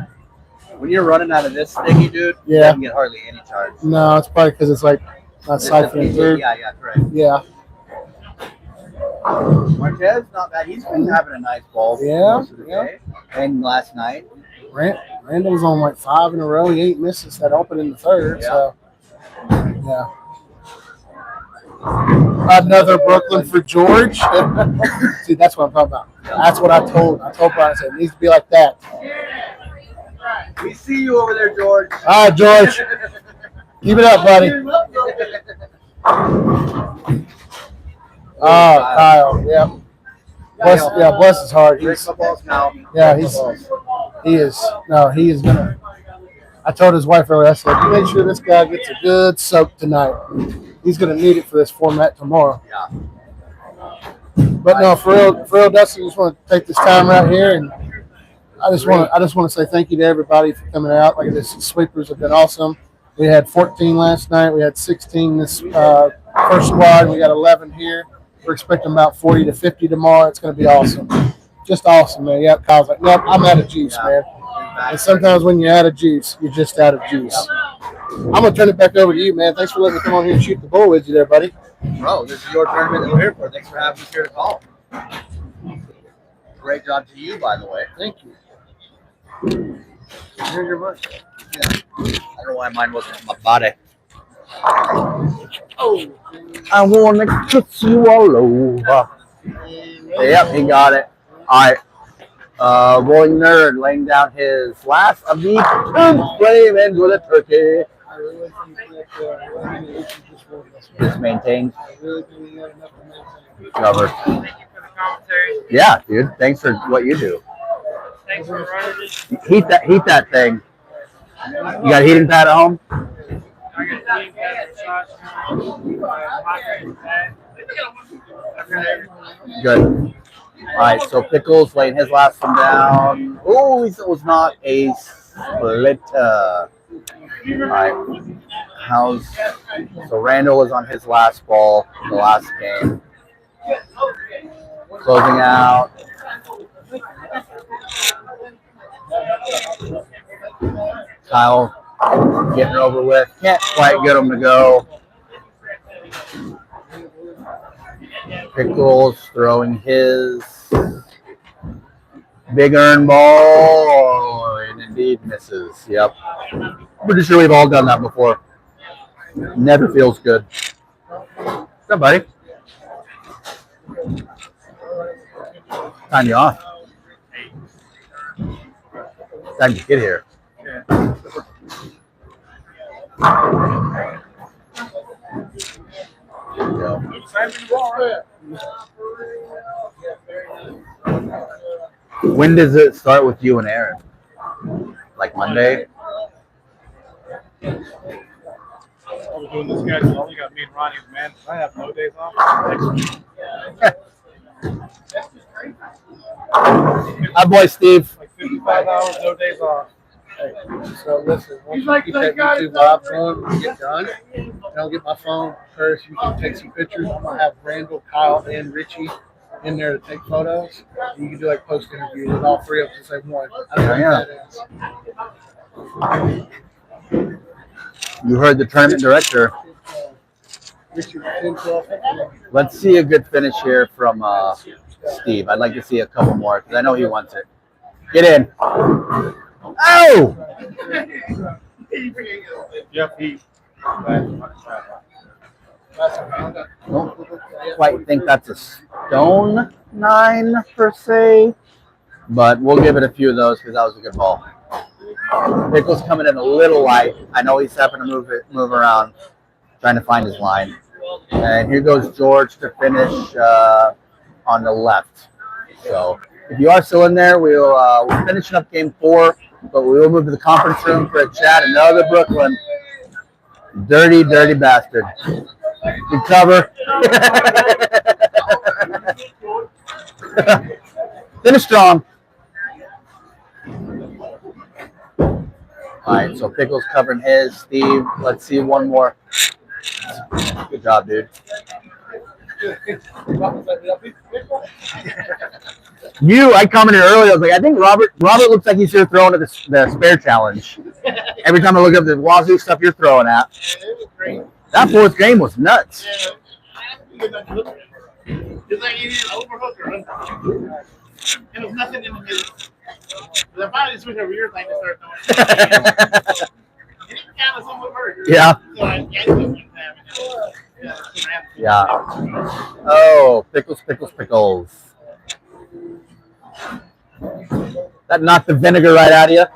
When you're running out of this thingy, dude, you Yeah. don't get hardly any charge. No, it's probably because it's like not siphoning through. Yeah, correct. Yeah. Marquez, not bad. He's been having a nice ball Yeah, most of the yeah. day. And last night. Randall's on like 5 in a row. He ain't missed since that open in the third. Yeah. So, yeah. Another Brooklyn for George. See, that's what I'm talking about. That's what I told Brian. I said, it needs to be like that. We see you over there, George. All right, George. Keep it up, buddy. Oh, Kyle. Yep. Bless his heart. Break my balls now. Yeah, he is gonna. I told his wife earlier. I said, "You make sure this guy gets a good soak tonight. He's gonna need it for this format tomorrow." Yeah. But no, for real, Dustin, just want to take this time right here, and I just want to say thank you to everybody for coming out. Like this, sweepers have been awesome. We had 14 last night. We had 16 this first squad. We got 11 here. We're expecting about 40 to 50 tomorrow. It's going to be awesome. Just awesome, man. Yep, Kyle's like, yep, I'm out of juice, man. And sometimes when you're out of juice, you're just out of juice. I'm going to turn it back over to you, man. Thanks for letting me come on here and shoot the bull with you there, buddy. Bro, this is your tournament that we're here for. Thanks for having us here to call. Great job to you, by the way. Thank you. Here's your voice. Yeah. I don't know why mine wasn't in my body. Oh, I want to kiss you all over. Yep, he got it. All right. Rolling Nerd laying down his last of the flame ends with a turkey. I really think that Just maintained. I really think we got enough to maintain. Covered. Thank you for the commentary. Yeah, dude. Thanks for what you do. Thanks for running this. Heat that thing. You got a heating pad at home? I got team shots. Good. All right, so Pickles laying his last one down. Oh, it was not a split. All right. So Randall is on his last ball, the last game. Closing out. Kyle getting it over with. Can't quite get him to go. Pickles throwing his big earn ball and indeed misses. Yep. Pretty sure we've all done that before. Never feels good. What's up, buddy? Time you off. Time to get here. There you go. When does it start with you and Aaron? Like Monday? I was doing the schedule. I only got me and Ronnie, man. I have no days off. Hi, boy, Steve. Like 55 hours, no days off. Hey, so listen, once you keep that YouTube live going, when you get done, and I'll get my phone first. You can take some pictures. I'm gonna have Randall, Kyle, and Richie in there to take photos. And you can do like post interviews with all three of us at one. I don't know what that is. You heard the tournament director. Richie, 10, 12, 15. Let's see a good finish here from Steve. I'd like to see a couple more because I know he wants it. Get in. Oh! Jeff Heath. Don't quite think that's a stone 9 per se, but we'll give it a few of those because that was a good ball. Pickle's coming in a little light. I know he's having to move around, trying to find his line. And here goes George to finish on the left. So if you are still in there, we're finishing up game 4, but we will move to the conference room for a chat. Another Brooklyn. Dirty, dirty bastard. Good cover. Finish strong. All right, so Pickles covering his. Steve, let's see one more. Good job, dude. I commented earlier. I was like, I think Robert looks like he's here throwing at the spare challenge. Every time I look up the Wazoo stuff you're throwing at. That fourth game was nuts. It's like you need an overhook or underhook. And there's nothing in the middle. The finally switch over your thing to start throwing. It kind of somewhat hurt. Yeah. So I guess Yeah. Oh, pickles, pickles, pickles. That knocked the vinegar right out of you.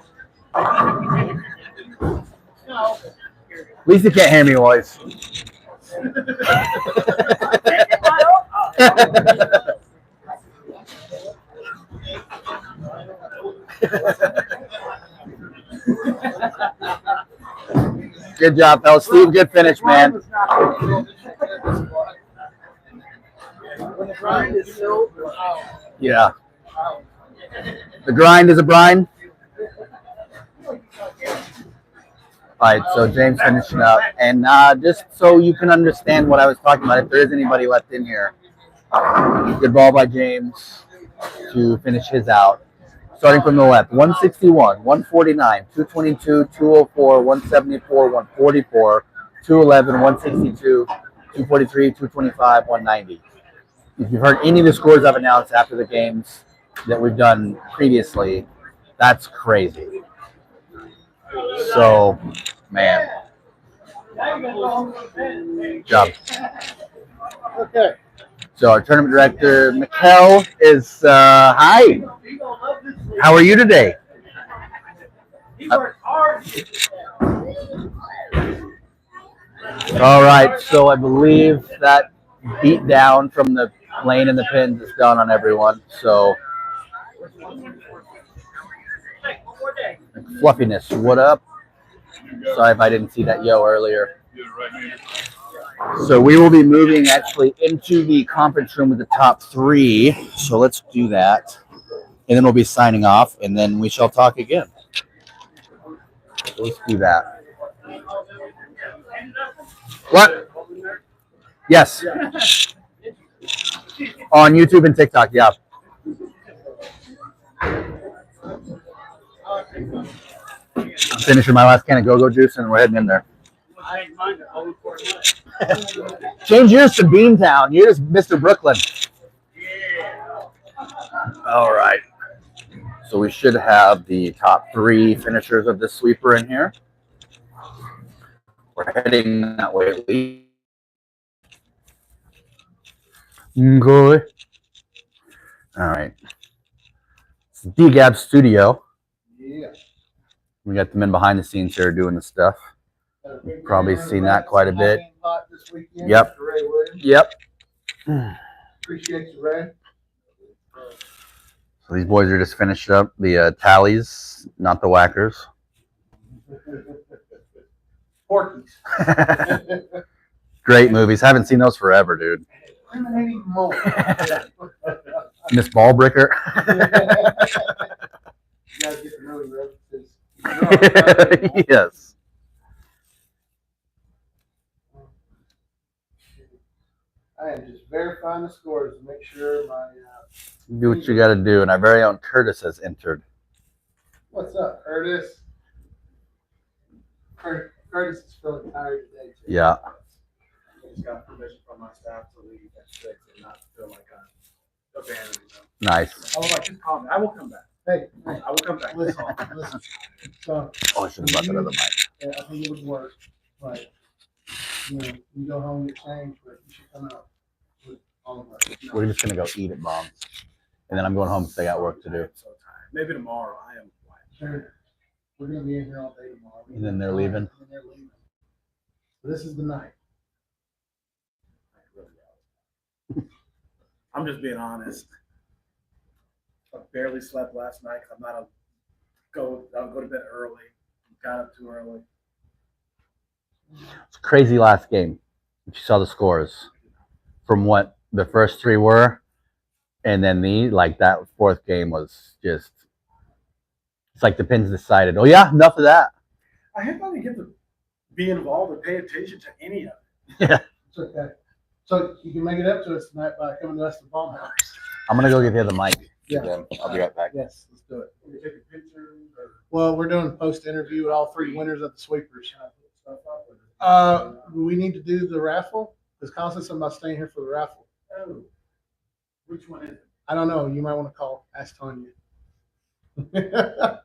At least you can't hear me, boys. Good job, fellas. Steve, good finish, man. Yeah. The grind is a brine. All right, so James finishing up. And just so you can understand what I was talking about, if there is anybody left in here, good ball by James to finish his out. Starting from the left, 161, 149, 222, 204, 174, 144, 211, 162, 243, 225, 190. If you've heard any of the scores I've announced after the games that we've done previously, that's crazy. So, man. Good job. Okay. So our tournament director, Mikkel, is, hi. How are you today? All right, so I believe that beat down from the lane and the pins is done on everyone. So, fluffiness, what up? Sorry if I didn't see that yo earlier. So we will be moving actually into the conference room with the top 3. So let's do that. And then we'll be signing off, and then we shall talk again. So let's do that. What? Yes. On YouTube and TikTok, yeah. I'm finishing my last can of go-go juice, and we're heading in there. Change yours to Beantown. Yours, Mr. Brooklyn. All right. So we should have the top 3 finishers of this sweeper in here. We're heading that way. Good. All right. It's DGAB Studio. Yeah. We got the men behind the scenes here doing the stuff. You've probably seen that quite a bit. Yep. Yep. Appreciate you, Ray. So these boys are just finishing up the tallies, not the whackers. Porkies. Great movies. Haven't seen those forever, dude. Miss Ballbricker. You guys get to know the references. Yes. I am just verifying the scores to make sure my. Do what you got to do. And our very own Curtis has entered. What's up, Curtis? Curtis is feeling tired today, too. Yeah. I just got permission from my staff to leave at 6 and not feel like I'm abandoning them. Nice. I was like, just call me. I will come back. Hey, I will come back. Listen. So, Oh, I should have brought that other mic. yeah, I think it would work. But, you go home, get changed, but you should come out with all of us. We're just going to go eat at Mom's. And then I'm going home because I got work to do. I'm so tired. Maybe tomorrow. I am quiet. Sure. We're going to be in here all day tomorrow. And then they're leaving? And then they're leaving. So this is the night. I'm just being honest. I barely slept last night. I'm not a I'll go to bed early. Got up too early. It's a crazy last game. If you saw the scores from what the first three were, and then that fourth game was just. It's like the pins decided. Oh yeah, enough of that. I have not get to be involved and pay attention to any of it. Yeah. It's okay. So you can make it up to us tonight by coming to us to Bomb House. I'm gonna go get the other mic. Yeah. Again. I'll be right back. Yes, let's do it. Can we take a picture? Well, we're doing a post interview with all three winners of the sweepers. We need to do the raffle because Constance is about staying here for the raffle. Oh, which one is it? I don't know. You might want to call. Ask Tanya. Okay.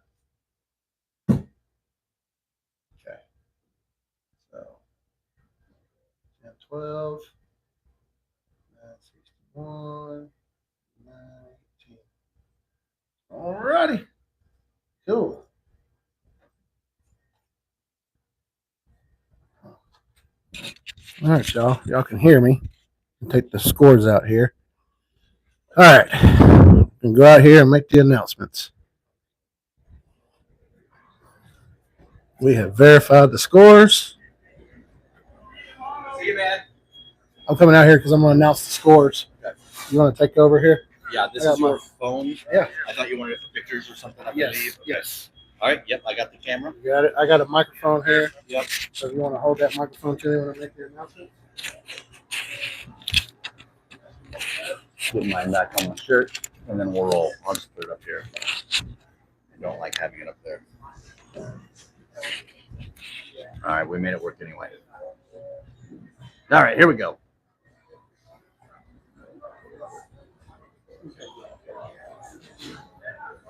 So 10, 12, 61, 19. Alrighty. Cool. All right, y'all. Y'all can hear me. I'll take the scores out here. All right. And go out here and make the announcements. We have verified the scores. See you, man. I'm coming out here because I'm going to announce the scores. Okay. You want to take over here? Yeah, this I got is your my- phone. Yeah. I thought you wanted it for pictures or something. I Yes. believe. Yes. All right. Yep. I got the camera. You got it. I got a microphone here. Yep. So if you want to hold that microphone to me when I make the announcement. Put mine back on my shirt, and then we'll roll. I'll just put it up here. I don't like having it up there. All right, we made it work anyway. All right, here we go.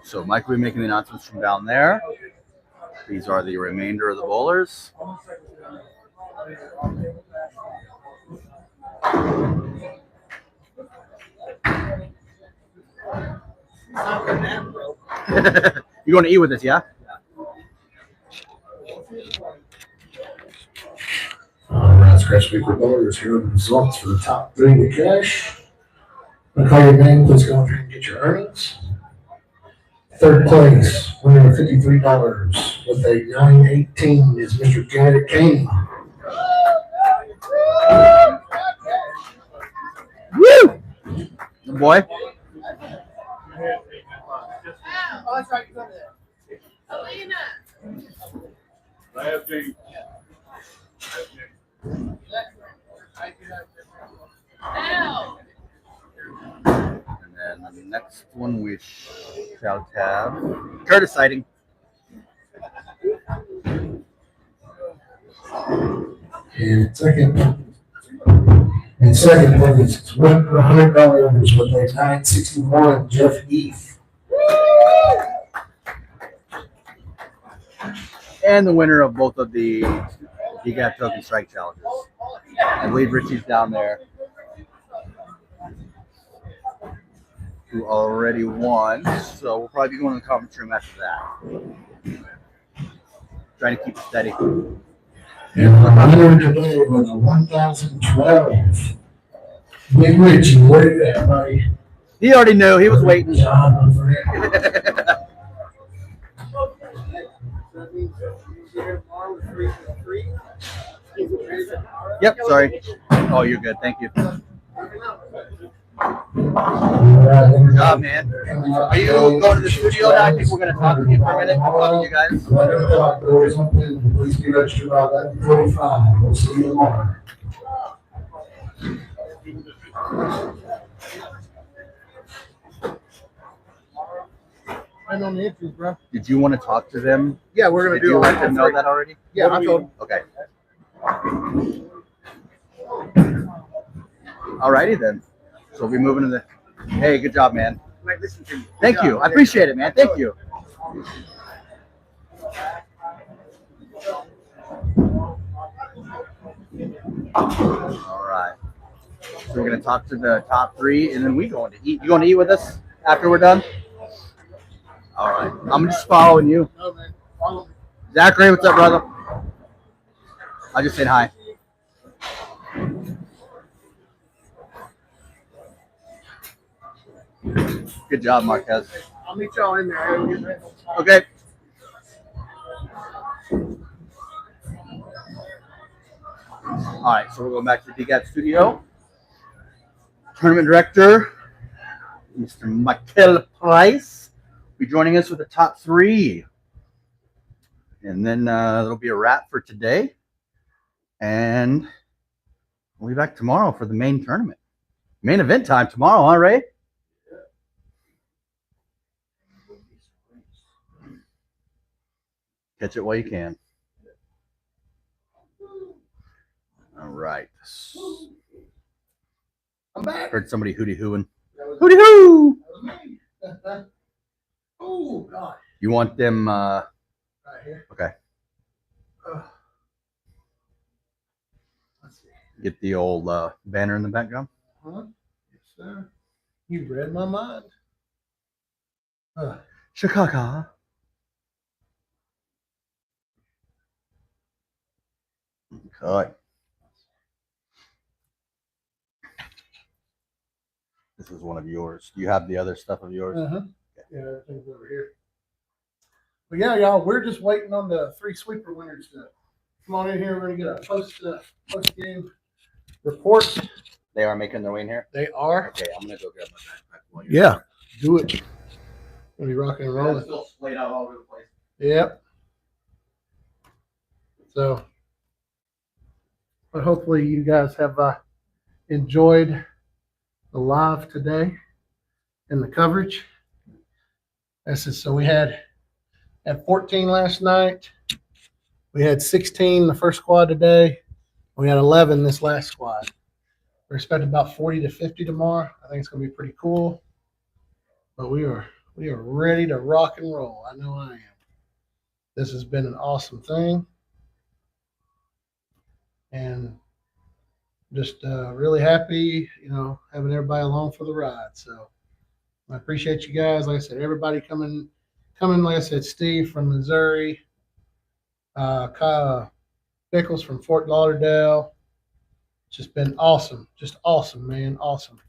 So Mike will be making the announcements from down there. These are the remainder of the bowlers. You going to eat with us, yeah? All right, Scratch Speaker Bowlers, here are the results for the top three to cash. I'm gonna call your name, please go up here and get your earnings. Third place, winner of $53 with a 918 is Mr. Derrick King. Woo! Good boy. Oh, that's right. Alina. Ow. And then the next one we shall have Curtis sighting. And second place, went $100 with a 961 Jeff Heath. And the winner of both of the DGAP Token Strike Challenges. I believe Richie's down there, who already won. So we'll probably be going to the conference room after that. Trying to keep it steady. And the winner today was a 1012. Big Richie, where you at, buddy? He already knew. He was waiting. John, my friend. Yep, sorry. Oh, you're good. Thank you. Good job, man. Are you going to the studio now? I think we're going to talk to you for a minute. Talk to you guys. Doors open. Please be registered by 11:45. We'll see you tomorrow. I'm on the entries, bro. Did you want to talk to them? Yeah, we're gonna Did you let them know that already? Yeah, I told him. Okay. Alrighty then. So we'll be moving to the. Hey, good job, man. Thank you. I appreciate it, man. Thank you. All right. So we're gonna talk to the top three, and then we going to eat. You going to eat with us after we're done? All right. I'm just following you. No, man. Follow me. Zachary, what's up, brother? I just said hi. Good job, Marquez. I'll meet y'all in there. Okay. All right, so we're going back to the DGAT studio. Tournament director, Mr. Michael Price, will be joining us with the top 3. And then that'll be a wrap for today. And we'll be back tomorrow for the main tournament. Main event time tomorrow, huh, Ray? Catch it while you can. All right. I'm back. Heard somebody hooty-hooing. Hooty-hoo! Oh, God. You want them, Right here. okay. Let's see. Get the old banner in the background. Huh? Yes, sir. You read my mind. Chicago. Okay. This is one of yours. Do you have the other stuff of yours? Uh-huh. Yeah, everything's over here. But yeah, y'all, we're just waiting on the 3 sweeper winners to come on in here. We're gonna get a post game report. They are making their way in here? They are. Okay, I'm going to go grab my backpack. While you're Yeah, do it. Gonna be rocking and there. rolling. Still splayed out all over the place. Yep. So, but hopefully you guys have enjoyed the live today and the coverage. This is so we had 14 last night. We had 16 the first squad today. We had 11 this last squad. We're expecting about 40 to 50 tomorrow. I think it's gonna be pretty cool. But we are ready to rock and roll. I know I am. This has been an awesome thing. And just really happy, having everybody along for the ride. So I appreciate you guys. Like I said, everybody coming. Like I said, Steve from Missouri, Kyle Pickles from Fort Lauderdale. It's just been awesome. Just awesome, man. Awesome.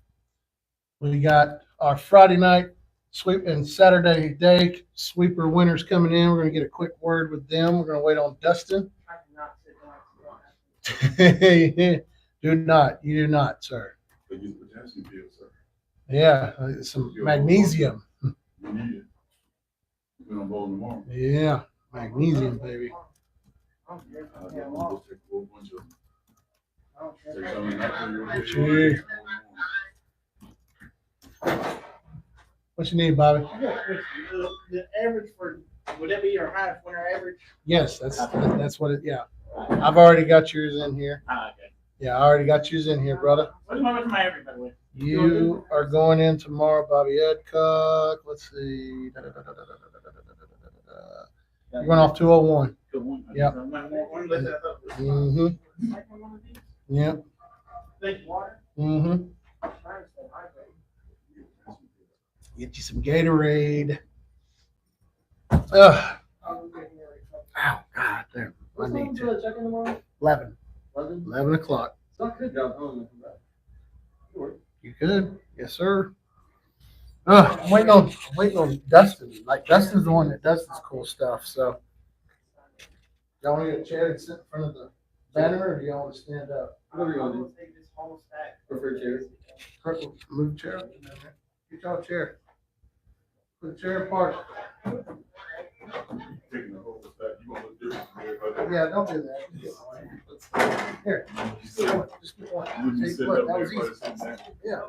We got our Friday night sweep and Saturday day sweeper winners coming in. We're going to get a quick word with them. We're going to wait on Dustin. You do not, sir. They use potassium pills, sir. Yeah, some magnesium. You need it. We're gonna bowl tomorrow. Yeah, magnesium, baby. I'll get one, go take a whole bunch of them. Take some of that for your Sure. What you need, Bobby? The average for, would that be your highest winter average? Yes, that's what it. Yeah, I've already got yours in here. Okay. Yeah, I already got yours in here, brother. What's my average, by the way? You are going in tomorrow, Bobby Edcock. Let's see. You're going off 201. Good one. Yep. One less than I thought. Mm-hmm. Yep. Mm-hmm. Get you some Gatorade. Ugh. Ow, God, there. I need to. 11. 11 o'clock. You could. Yes, sir. I'm waiting on Dustin. Like, Dustin's the one that does this cool stuff, so. Y'all want to get a chair and sit in front of the banner, or do y'all want to stand up? Whatever you want to do. Prefer chairs. Move the chair. Get y'all a chair. Put the chair apart. taking the whole stack. You want to look different from everybody. Yeah, don't do that. Here, just get one. Just get one. When you Take sit one. up, That was everybody easy. sits down. Yeah.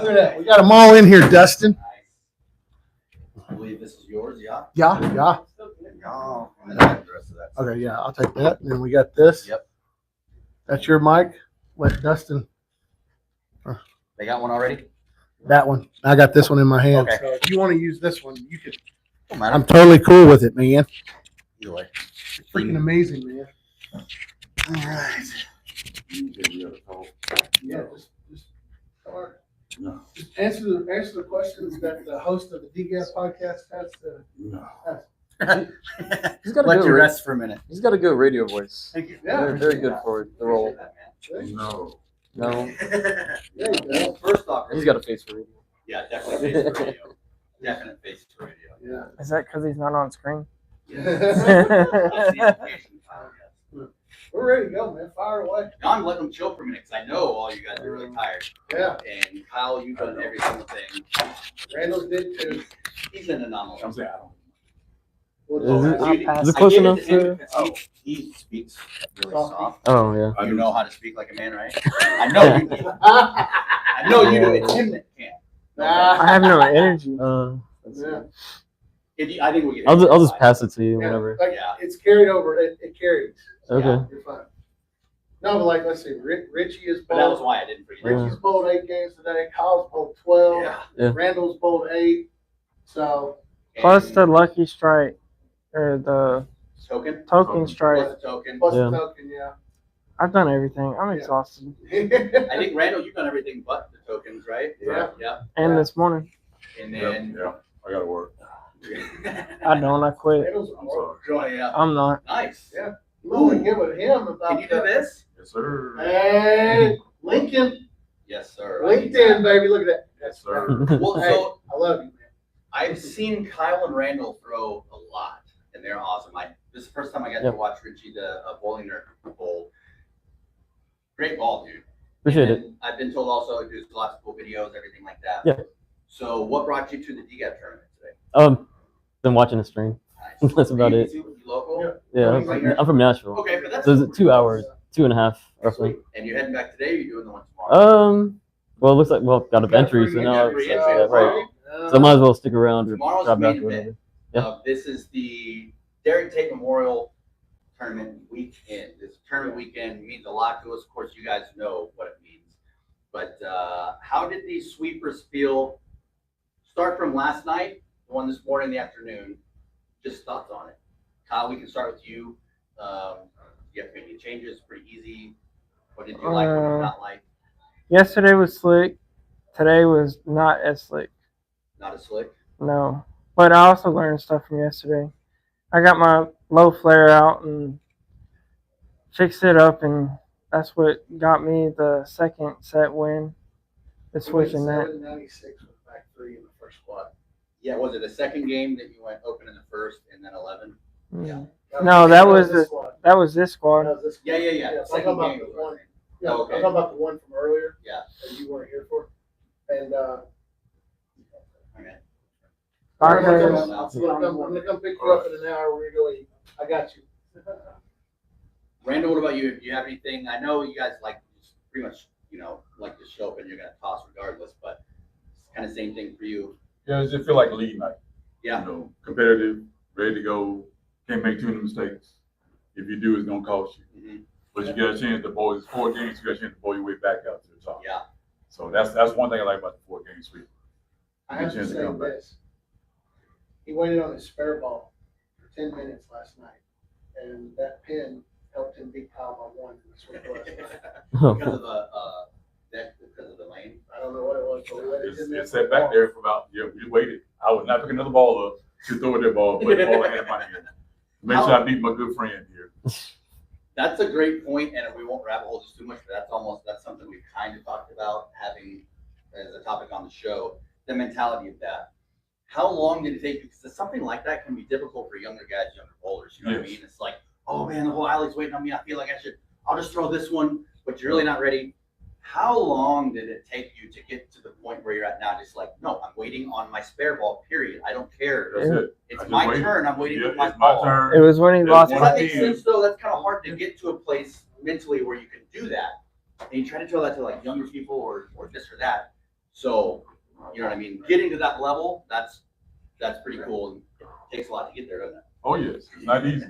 Look at that. We got them all in here, Dustin. I believe this is yours, yeah? Yeah. Yeah. And then I have the rest of that. Okay, yeah, I'll take that. And then we got this. Yep. That's your mic. Let Dustin. They got one already? That one. I got this one in my hand. Okay. So if you want to use this one, you could. Don't matter. I'm totally cool with it, man. Either way. It's freaking amazing, man. All right. Yeah, just No. just answer the questions that the host of the DGAS podcast has to No. ask. He's got a Let good you rest for a minute. He's got a good radio voice. Thank you. Very, Yeah. very good for the role. No. No, There you go. First off, he's got a face for radio. Yeah, definitely face to radio. Definite face to radio. Yeah. Is that because he's not on screen? That's the implication, Kyle, yes. We're ready to go, man. Fire away. Now I'm letting them chill for a minute because I know all you guys are really tired. Yeah. And Kyle, you've done every single thing. Randall's did too. He's an anomaly. I'm saying I don't. Is it close enough to? He speaks really soft. Oh yeah. You know how to speak like a man, right? I know you do. I know you do. It's him that can't. I have no energy. Yeah. I think we get. I'll just pass it to you Yeah, whenever. like, Yeah. it's carried over. It carries. Okay. Yeah. You're fine. No, but like, let's see. Richie is But that was bowled. why I didn't forget. Richie's bowled 8 games today. Kyle's bowled 12. Yeah. Randall's bowled 8. So Plus And the lucky strike or the token. token strike. Plus the token. plus Yeah. the token, yeah. I've done everything. I'm exhausted. I think Randall, you've done everything but the tokens, right? Yeah. Yeah. And this morning, And Yeah, then. yeah. I gotta work. I don't. I quit. Randall's I'm sorry. Yeah. I'm not. Nice. Yeah. You want to get with him about Can you do this? Yes, sir. Hey, Lincoln. Yes, sir. LinkedIn, baby. Look at that. Yes, sir. Well, Hey, so I love you, man. I've seen Kyle and Randall throw a lot, and they're awesome. This is the first time I got to Yep. watch Richie the bowling bowl. Great ball, dude. Appreciate it. And I've been told also he does lots of cool videos, everything like that. Yeah. So what brought you to the DGAP tournament today? Been watching the stream. Nice. That's about it. You local? Yeah, I'm from Nashville. Okay, but that's So it's 2 hours, 2.5 roughly. And you're heading back today, or you're doing the one tomorrow? Well, it looks like got a entry, so now free yeah, entry. right. So I might as well stick around or Tomorrow's drop back main or event. whatever. Yeah. This is the Derrick Tate Memorial Tournament weekend. This tournament weekend means a lot to us. Of course, you guys know what it means. But how did these sweepers feel? Start from last night, the one this morning, the afternoon. Just thoughts on it. Kyle, we can start with you. You have to make any changes. Pretty easy. What did you like? What did you not like? Yesterday was slick. Today was not as slick. Not as slick. No. But I also learned stuff from yesterday. I got my low flare out and fixed it up, and that's what got me the second set win. The switching that. 796 with back 3 in the first squad. Yeah, was it the second game that you went open in the first and then 11? Mm. No, that was this the squad. that was this squad. That was this Yeah. squad. The I'm talking second about game. the one. Oh, Yeah, okay. I'm talking about the one from earlier. Yeah. That you weren't here for. And Okay. I'm Barclays. gonna come pick you up in an hour. We're gonna go eat. I got you. Randall, what about you? Do you have anything? I know you guys like pretty much, like to show up and you're gonna toss regardless, but it's kind of same thing for you. Yeah, it just feel like a league night. Yeah. You know, competitive, ready to go. Can't make too many mistakes. If you do, it's gonna cost you. Mhm. But you get a chance to bowl. It's 4 games. You got a chance to bowl your way back out to the top. Yeah. So that's one thing I like about the 4-game sweep. I have to say this. He waited on his spare ball for 10 minutes last night, and that pin helped him beat Kyle by 1 in the sweep last night. Because of the because of the lane. I don't know what it was, but we waited 10 It minutes. sat back there for about, we waited. I would not pick another ball up to throw that ball, but the ball I had in my hand. Make sure I beat my good friend here. That's a great point, and we won't rabbit hole this too much, but that's something we've kind of talked about having as a topic on the show. The mentality of that. How long did it take you? Because something like that can be difficult for younger guys, younger bowlers. You know what I Yes. mean? It's like, oh man, the whole alley's waiting on me. I feel like I'll just throw this one, but you're really not ready. How long did it take you to get to the point where you're at now? Just like, no, I'm waiting on my spare ball, period. I don't care. That's it. It's I just my waited. turn. I'm waiting Yeah, for my it's my ball. turn. It was when he There's lost Does one that make team. sense though? That's kind of hard to get to a place mentally where you can do that. And you try to tell that to like younger people or this or that. So, you know what I mean? Getting to that level, that's pretty cool. And it takes a lot to get there, doesn't it? Oh, yes. It's not easy.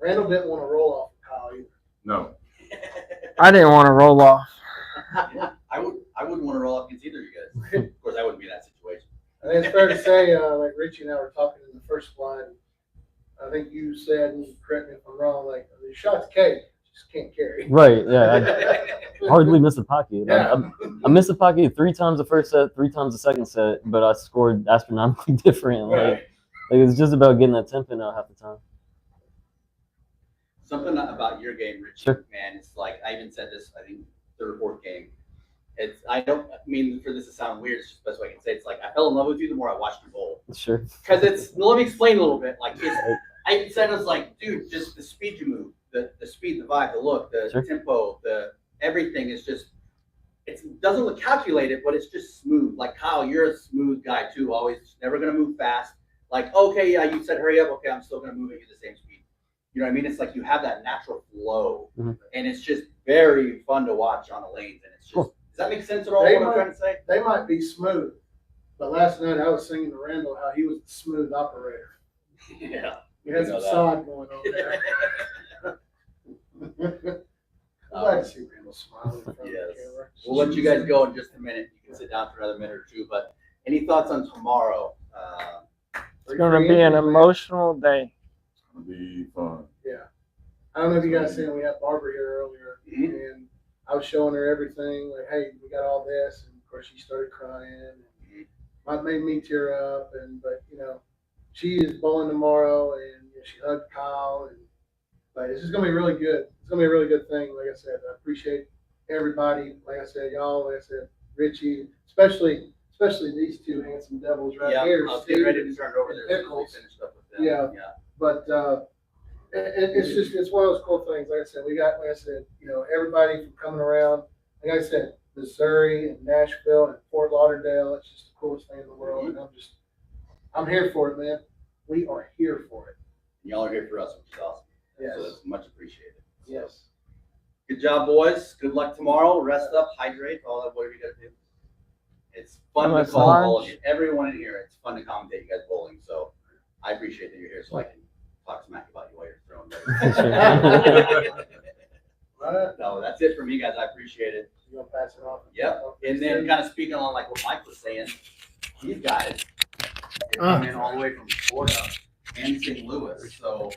Randall didn't want to roll off Kyle either. No. I didn't want to roll off. I wouldn't want to roll up against either of you guys. Of course, I wouldn't be in that situation. I think it's fair to say, like Richie and I were talking in the first slide. I think you said, and correct me if I'm wrong, like the shot's cake, just can't carry. Right, yeah. I hardly missed a pocket. Yeah. I missed a pocket 3 times the first set, 3 times the second set, but I scored astronomically different. Like it's just about getting that tempo out half the time. Something about your game, Richie, Sure. man, it's like, I even said this, I think, third or fourth game. I don't mean for this to sound weird. It's just the best way I can say it. It's like I fell in love with you the more I watched you bowl. Sure. Because let me explain a little bit. Like I said, I was like, dude, just the speed you move, the speed, the vibe, the look, the Sure. tempo, the everything is just. It doesn't look calculated, but it's just smooth. Like Kyle, you're a smooth guy too. Always never gonna move fast. Like okay, yeah, you said hurry up. Okay, I'm still gonna move at you the same speed. You know what I mean? It's like you have that natural flow, Mhm. and it's just very fun to watch on the lanes. And it's just. Cool. Does that make sense at all? They What I'm might- trying to say? They might be smooth, but last night I was singing to Randall how he was the smooth operator. Yeah. He had You know some that. side going on there. I'm glad to see Randall smiling in front of the Yes. camera. We'll let you guys go in just a minute. You can sit down for another minute or two. But any thoughts on tomorrow? It's going to be an emotional day. It's gonna be fun. Yeah. I don't know if you guys seen, we had Barbara here earlier, Mhm. and I was showing her everything, like, hey, we got all this, and of course she started crying, and it made me tear up, but you know, she is bowling tomorrow, and you know, she hugged Kyle, but it's just gonna be really good. It's gonna be a really good thing. Like I said, I appreciate everybody. Like I said, y'all. Like I said, Richie, especially these two handsome devils right Yeah, here. I was Steve getting ready to and turn it over there. So we Pickles. finished up with them. Yeah. But it's one of those cool things. Like I said, you know, everybody from coming around. Like I said, Missouri and Nashville and Fort Lauderdale. It's just the coolest thing in the world, and I'm here for it, man. We are here for it. And y'all are here for us, which is awesome. Yes. So it's much appreciated. Yes. Good job, boys. Good luck tomorrow. Rest up, hydrate, all that, whatever you gotta do. It's fun to call all of you. Everyone in here, it's fun to commentate you guys bowling. So I appreciate that you're here so I can talk smack about you while you're throwing. No, that's it from me, guys. I appreciate it. You gonna pass it off? Yep. And then kind of speaking on like what Mike was saying, these guys are coming in all the way from Florida and St. Louis. So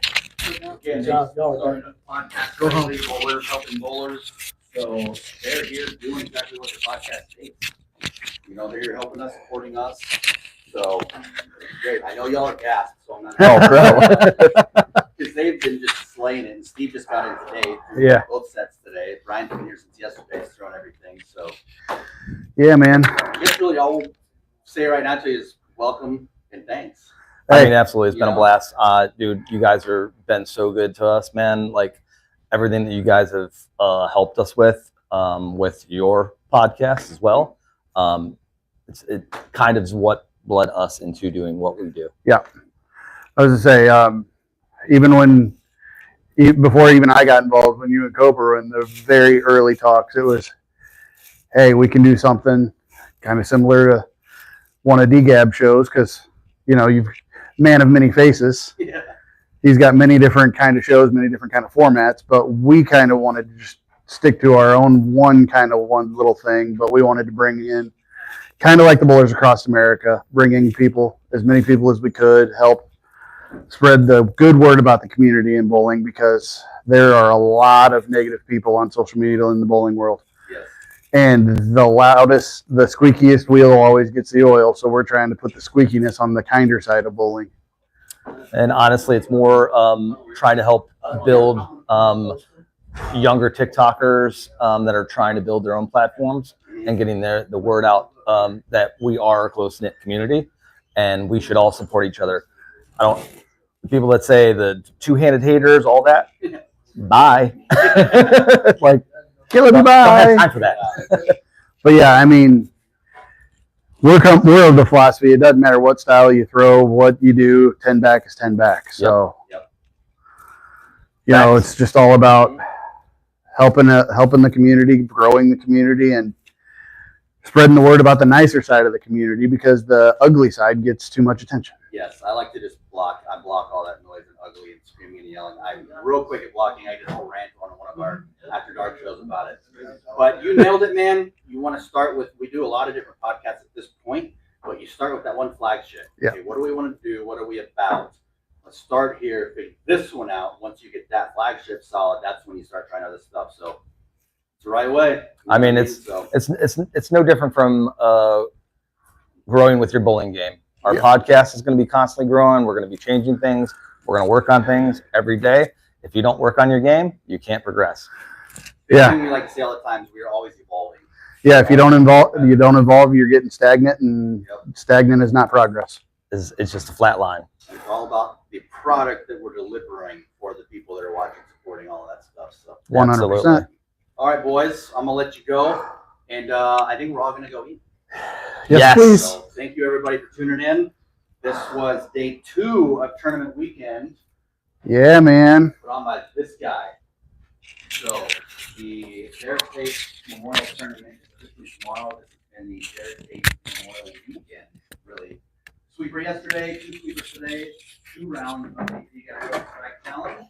again, they started a podcast early, bowlers helping bowlers. So they're here doing exactly what the podcast states. You know, they're here helping us, supporting us. So great. I know y'all are gassed, so I'm not. Oh, bro. Because they've been just slaying it. And Steve just got in today. Yeah. Both sets today. Brian's been here since yesterday. He's throwing everything. So Yeah, man. I guess really all we'll say right now to you is welcome and thanks. I mean, absolutely. It's been Yeah. a blast. Dude, you guys have been so good to us, man. Like everything that you guys have helped us with your podcast as well. It kind of is what led us into doing what we do. Yeah. I was going to say, even before even I got involved, when you and Copa were in the very early talks, it was, hey, we can do something kind of similar to one of DGAB shows because, you know, you've man of many faces. Yeah. He's got many different kind of shows, many different kind of formats, but we kind of wanted to just stick to our own one little thing, but we wanted to bring in kind of like the Bowlers Across America, bringing people, as many people as we could, help spread the good word about the community in bowling because there are a lot of negative people on social media in the bowling world. Yes. And the loudest, the squeakiest wheel always gets the oil. So we're trying to put the squeakiness on the kinder side of bowling. And honestly, it's more trying to help build younger TikTokers that are trying to build their own platforms and getting the word out that we are a close-knit community and we should all support each other. People that say the two-handed haters, all that, bye. Like, killing me, Don't have bye. time for that. But yeah, I mean, we're of the philosophy. It doesn't matter what style you throw, what you do. 10 back is 10 back. So, Yep. you know, it's just all about helping the community, growing the community, and spreading the word about the nicer side of the community because the ugly side gets too much attention. Yes, I like to just block all that noise and ugly and screaming and yelling. I'm real quick at blocking. I just rant on one of our after dark shows about it. But you nailed it, man. You want to start with, we do a lot of different podcasts at this point, but you start with that one flagship. Yeah. Okay, what do we want to do? What are we about? Let's start here, figure this one out. Once you get that flagship solid, that's when you start trying other stuff. So it's the right way. I mean, it's no different from growing with your bowling game. Our podcast is going to be constantly growing. We're going to be changing things. We're going to work on things every day. If you don't work on your game, you can't progress. Yeah. We like to say all the times, we are always evolving. Yeah, if you don't evolve, you're getting stagnant, and stagnant is not progress. It's just a flat line. It's all about the product that we're delivering for the people that are watching, supporting all of that stuff. So 100%. all right, boys, I'm gonna let you go, and I think we're all gonna go eat. Yes, please. So thank you everybody for tuning in. This was day 2 of tournament weekend. Yeah, man. Put on by this guy. So the Derrick Tate Memorial Tournament is officially tomorrow. This has been the Derrick Tate Memorial Weekend. Really, sweeper yesterday, 2 sweepers today, 2 rounds of the You Got a Strike Challenge.